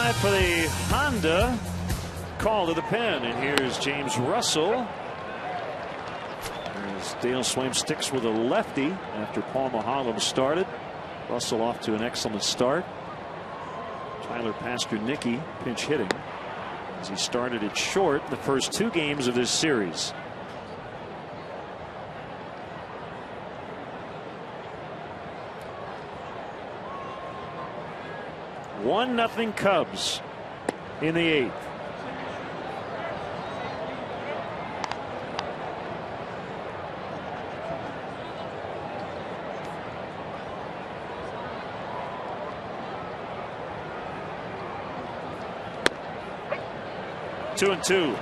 line for the Honda. Call to the pen, and here's James Russell. As Dale Swaim sticks with a lefty after Paul Maholm started. Russell off to an excellent start. Tyler Pastornicki pinch hitting as he started it short the first 2 games of this series. One nothing Cubs in the 8th. Two and two.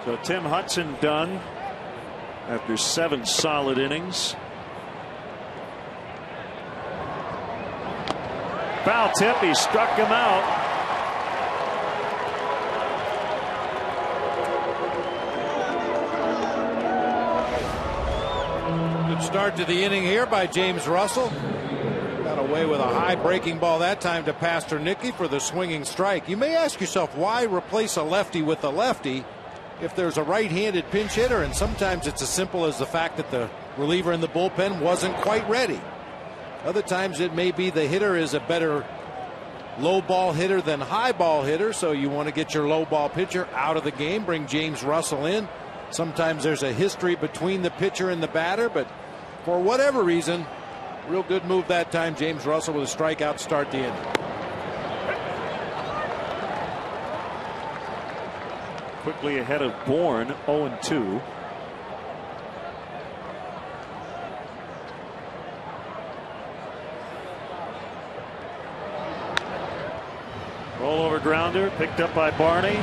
So Tim Hudson done after 7 solid innings. Foul tip. He struck him out. Good start to the inning here by James Russell. Got away with a high breaking ball that time to Pastornicki for the swinging strike. You may ask yourself, why replace a lefty with a lefty if there's a right-handed pinch hitter? And sometimes it's as simple as the fact that the reliever in the bullpen wasn't quite ready. Other times it may be the hitter is a better low ball hitter than high ball hitter, so you want to get your low ball pitcher out of the game, bring James Russell in. Sometimes there's a history between the pitcher and the batter, but for whatever reason, real good move that time. James Russell with a strikeout to start the inning. Quickly ahead of Bourne, 0-2. Rollover grounder picked up by Barney.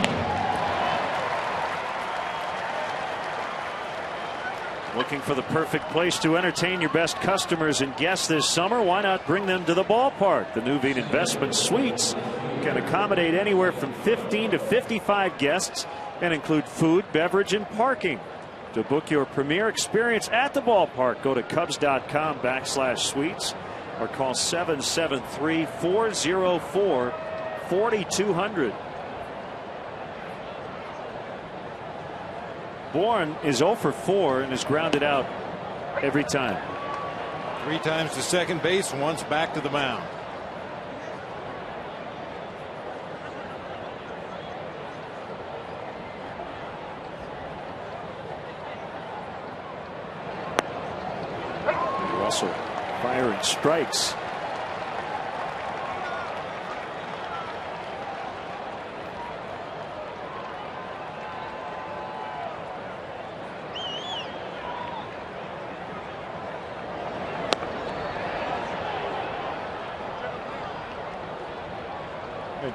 Looking for the perfect place to entertain your best customers and guests this summer? Why not bring them to the ballpark? The Nuveen Investment Suites can accommodate anywhere from 15 to 55 guests and include food, beverage, and parking. To book your premier experience at the ballpark, go to Cubs.com/suites or call 773-404-4200. Bourne is 0 for 4 and is grounded out every time. 3 times to second base, once back to the mound. Russell firing strikes.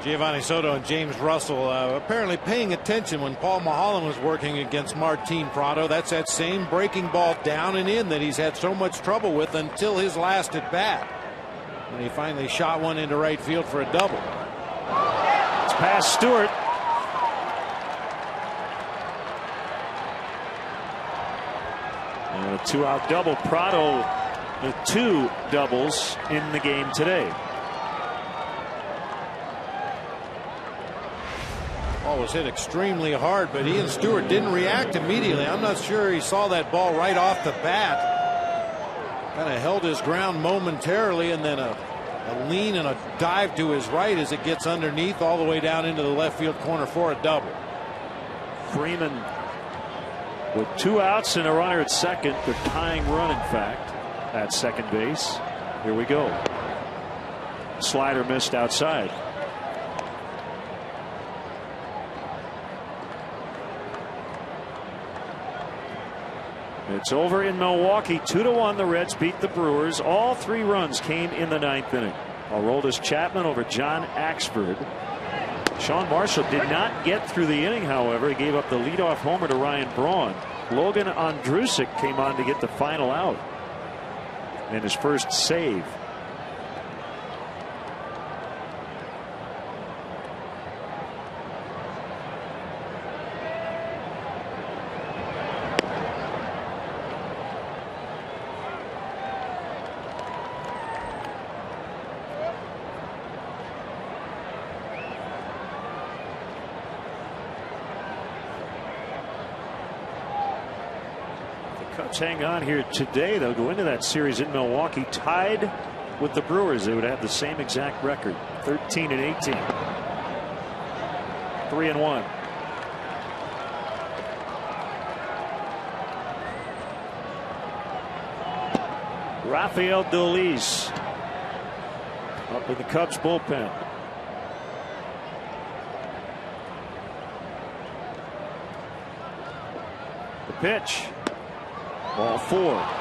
Giovanni Soto and James Russell apparently paying attention when Paul Maholm was working against Martin Prado. That's that same breaking ball down and in that he's had so much trouble with until his last at bat, when he finally shot one into right field for a double. It's past Stewart. And a 2-out double. Prado with 2 doubles in the game today. Ball was hit extremely hard, but Ian Stewart didn't react immediately. I'm not sure he saw that ball right off the bat. Kind of held his ground momentarily, and then a lean and a dive to his right as it gets underneath all the way down into the left field corner for a double. Freeman with 2 outs and a runner at second. The tying run, in fact, at second base. Here we go. Slider missed outside. It's over in Milwaukee. 2-1. The Reds beat the Brewers. All 3 runs came in the 9th inning. Aroldis Chapman over John Axford. Sean Marshall did not get through the inning, however. He gave up the leadoff homer to Ryan Braun. Logan Ondrusek came on to get the final out and his first save. Cubs hang on here today. They'll go into that series in Milwaukee tied with the Brewers. They would have the same exact record, 13-18, 3-1. Rafael Dolis up in the Cubs bullpen. The pitch. Ball 4.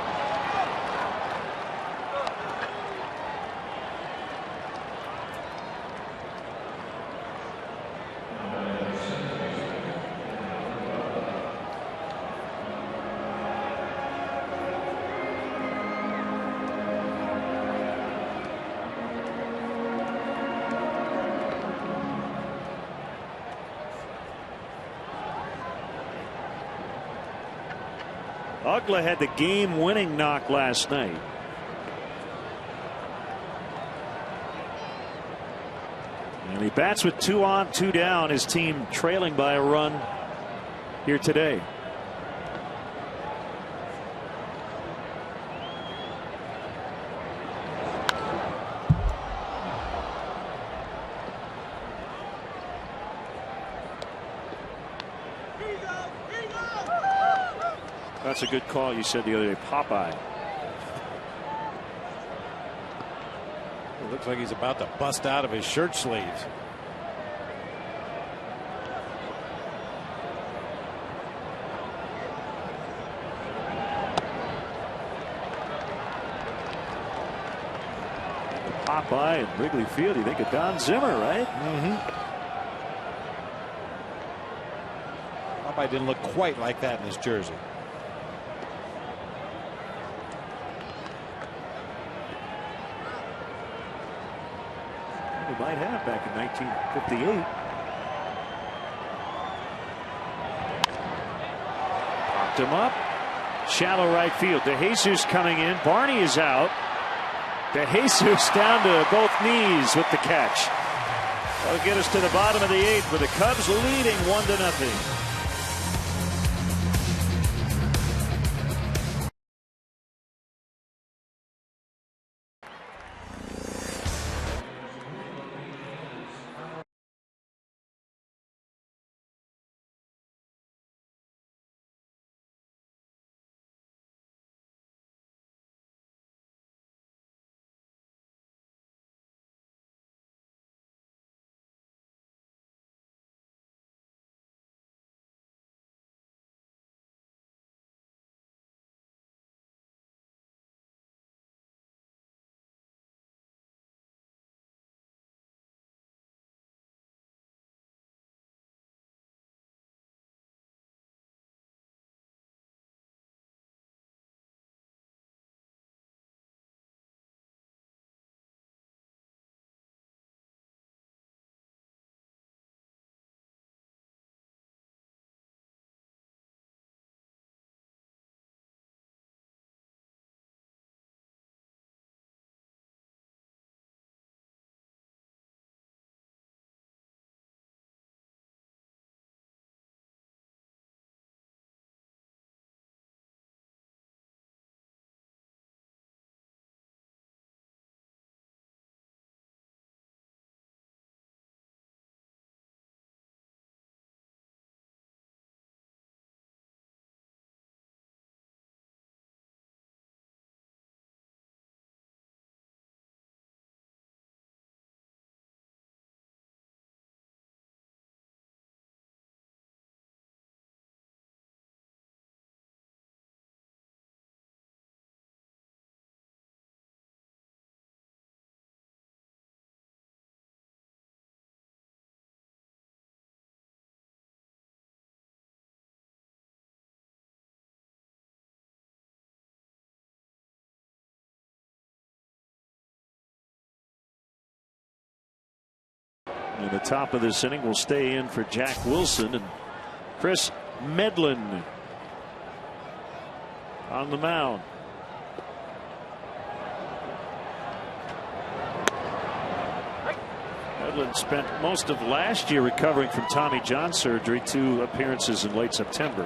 Ugla had the game-winning knock last night. And he bats with 2 on, 2 down. His team trailing by a run here today. That's a good call. You said the other day, Popeye. It looks like he's about to bust out of his shirt sleeves. Popeye and Wrigley Field. You think of Don Zimmer, right? Popeye didn't look quite like that in his jersey. Might have back in 1958. Popped him up. Shallow right field. DeJesus coming in. Barney is out. DeJesus down to both knees with the catch. That'll get us to the bottom of the 8th with the Cubs leading 1-0. And the top of this inning will stay in for Jack Wilson and Chris Medlin on the mound. Medlin spent most of last year recovering from Tommy John surgery, 2 appearances in late September.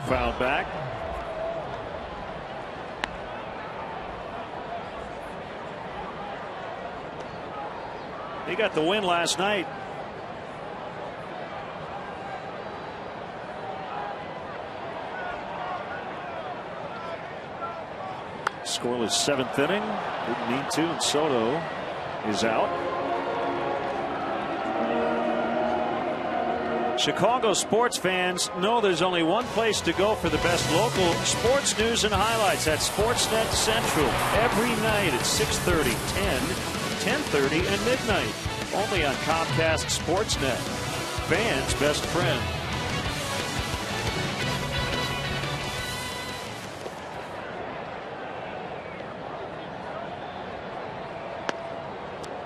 Fouled back. He got the win last night. Scoreless 7th inning. Didn't need to, and Soto is out. Chicago sports fans know there's only one place to go for the best local sports news and highlights. That's Sportsnet Central every night at 6:30, 10, 10:30, and midnight. Only on Comcast Sportsnet. Fans' best friend.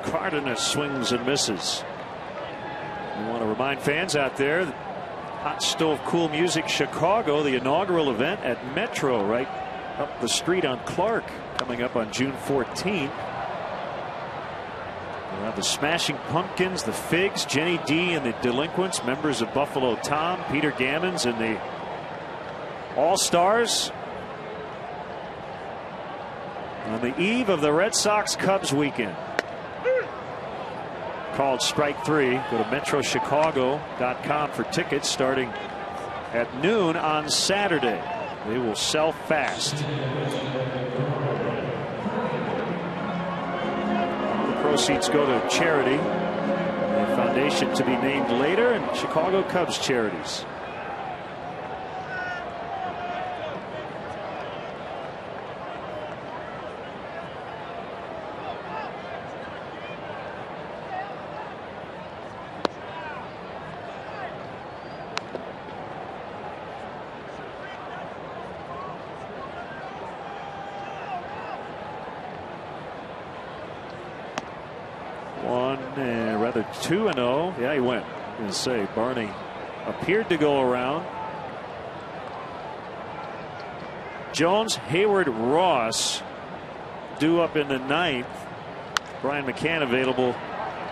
Cardinus swings and misses. We want to remind fans out there that Hot Stove Cool Music Chicago, the inaugural event at Metro right up the street on Clark, coming up on June 14th. We'll have the Smashing Pumpkins, the Figs, Jenny D and the Delinquents, members of Buffalo Tom, Peter Gammons and the All-Stars. On the eve of the Red Sox Cubs weekend. Called strike 3. Go to metrochicago.com for tickets starting at noon on Saturday. They will sell fast. The proceeds go to charity. A foundation to be named later, and Chicago Cubs charities. Rather 2-0. Yeah, he went. I was going to say Barney appeared to go around. Jones, Hayward, Ross due up in the 9th. Brian McCann available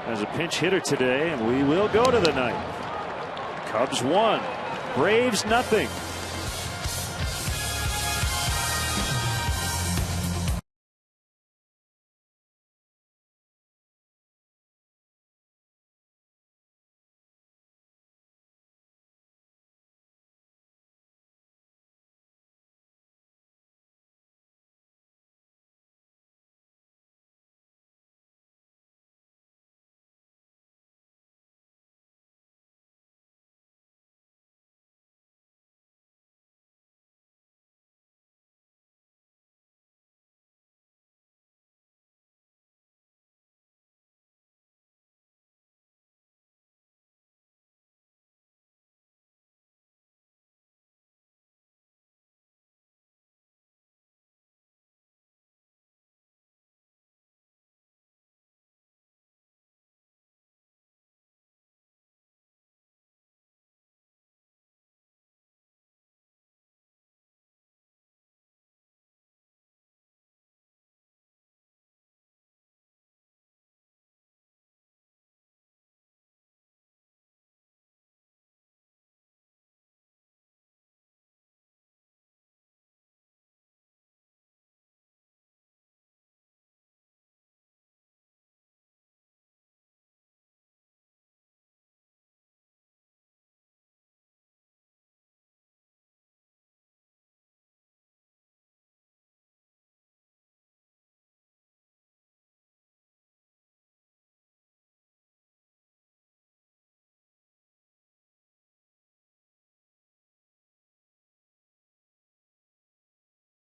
as a pinch hitter today, and we will go to the 9th. Cubs 1, Braves nothing.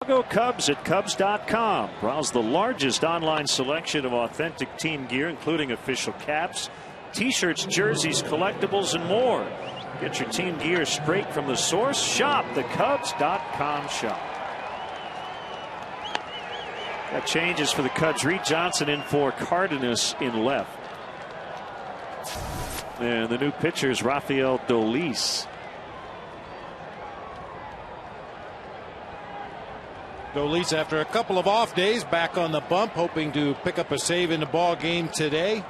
Chicago Cubs at Cubs.com. Browse the largest online selection of authentic team gear, including official caps, t-shirts, jerseys, collectibles, and more. Get your team gear straight from the source. Shop the Cubs.com shop. Got changes for the Cubs. Reed Johnson in for Cardinus in left. And the new pitcher is Rafael Dolis. Dolis, after a couple of off days, back on the bump, hoping to pick up a save in the ball game today.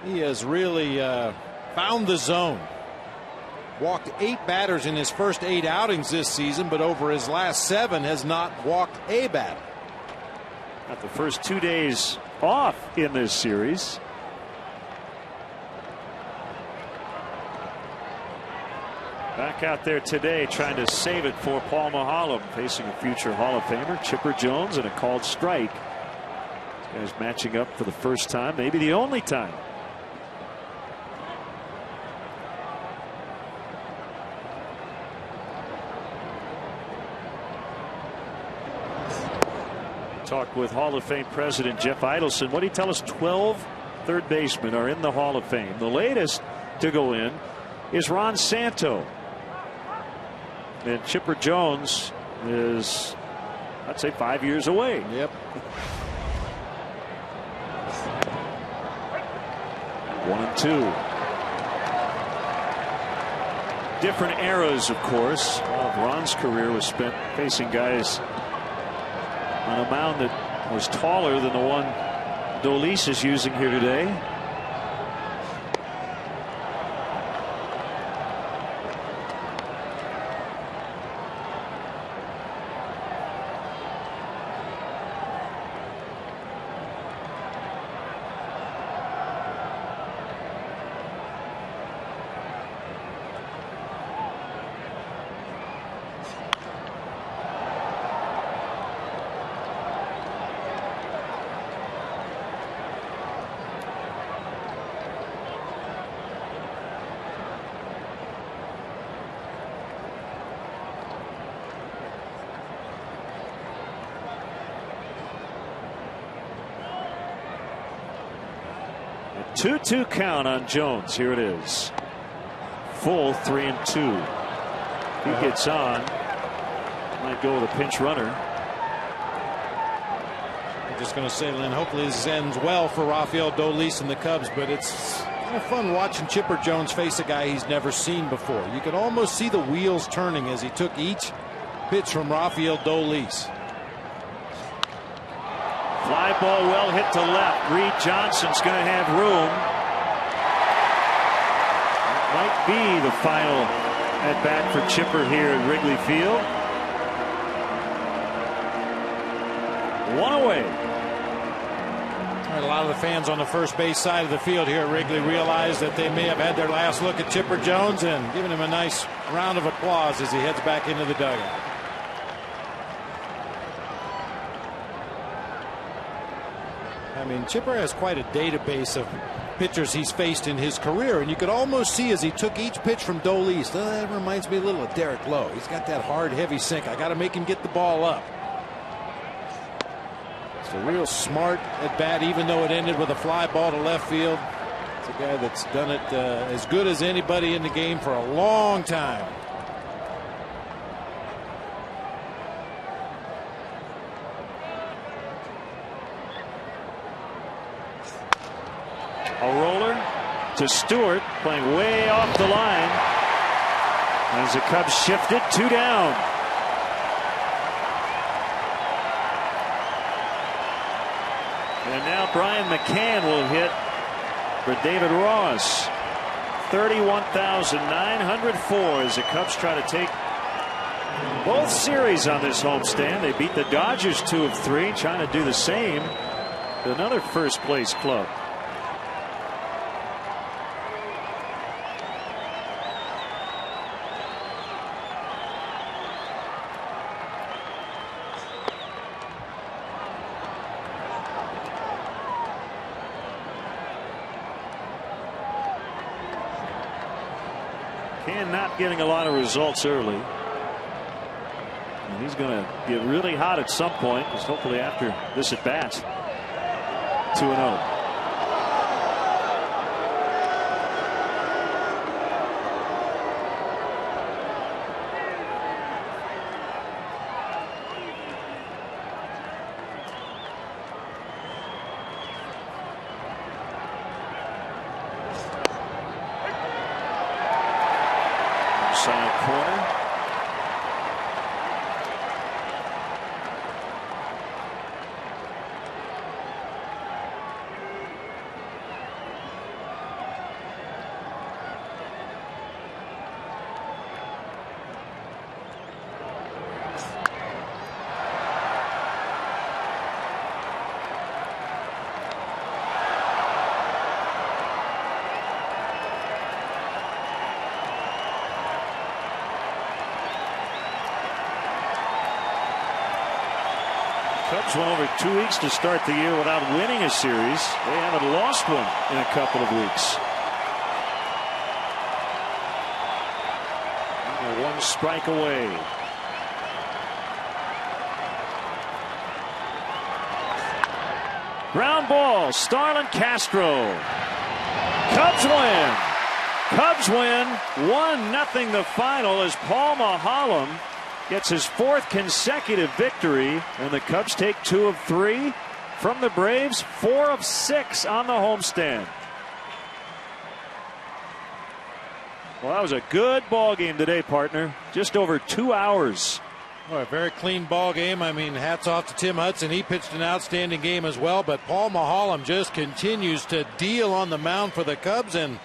He has really found the zone. walked 8 batters in his first 8 outings this season, but over his last 7 has not walked a batter. Got the first 2 days off in this series. Back out there today trying to save it for Paul Mahalem, facing a future Hall of Famer, Chipper Jones, and a called strike. These guys matching up for the first time, maybe the only time. Talk with Hall of Fame President Jeff Idelson. What did he tell us? 12 third basemen are in the Hall of Fame. The latest to go in is Ron Santo. And Chipper Jones is, I'd say, 5 years away. Yep. 1-2. Different eras, of course. All of Ron's career was spent facing guys on a mound that was taller than the one Dolis is using here today. A 2-2 count on Jones. Here it is. Full 3-2. He gets on. Might go with a pinch runner. I'm just going to say, Lynn, hopefully this ends well for Rafael Dolis and the Cubs, but it's kind of fun watching Chipper Jones face a guy he's never seen before. You could almost see the wheels turning as he took each pitch from Rafael Dolis. Fly ball well hit to left. Reed Johnson's going to have room. Might be the final at bat for Chipper here at Wrigley Field. One away. A lot of the fans on the first base side of the field here at Wrigley realize that they may have had their last look at Chipper Jones, and giving him a nice round of applause as he heads back into the dugout. I mean, Chipper has quite a database of pitchers he's faced in his career, and you could almost see as he took each pitch from Dolis, that reminds me a little of Derek Lowe. He's got that hard, heavy sink. I got to make him get the ball up. It's a real smart at bat, even though it ended with a fly ball to left field. It's a guy that's done it as good as anybody in the game for a long time. A roller to Stewart, playing way off the line as the Cubs shifted 2 down. And now Brian McCann will hit for David Ross. 31,904 as the Cubs try to take both series on this homestand. They beat the Dodgers 2 of 3, trying to do the same to another first place club. Not getting a lot of results early. And he's going to get really hot at some point, just hopefully after this at bat. 2-0. Side corner. Cubs went over 2 weeks to start the year without winning a series. They haven't lost one in a couple of weeks. And they're 1 strike away. Ground ball, Starlin Castro. Cubs win. Cubs win 1-0 the final as Paul Maholm gets his 4th consecutive victory, and the Cubs take 2 of 3 from the Braves, 4 of 6 on the homestand. Well, that was a good ball game today, partner. Just over 2 hours. Well, a very clean ball game. I mean, hats off to Tim Hudson. He pitched an outstanding game as well, but Paul Maholm just continues to deal on the mound for the Cubs, and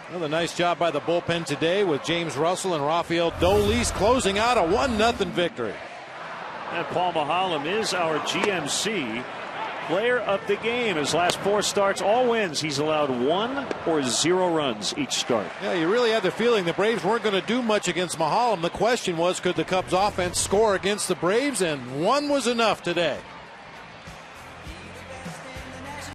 another nice job by the bullpen today with James Russell and Rafael Dolis closing out a 1-0 victory. And Paul Maholm is our GMC player of the game. His last 4 starts, all wins. He's allowed 1 or 0 runs each start. Yeah, you really had the feeling the Braves weren't going to do much against Maholm. The question was, could the Cubs offense score against the Braves? And 1 was enough today.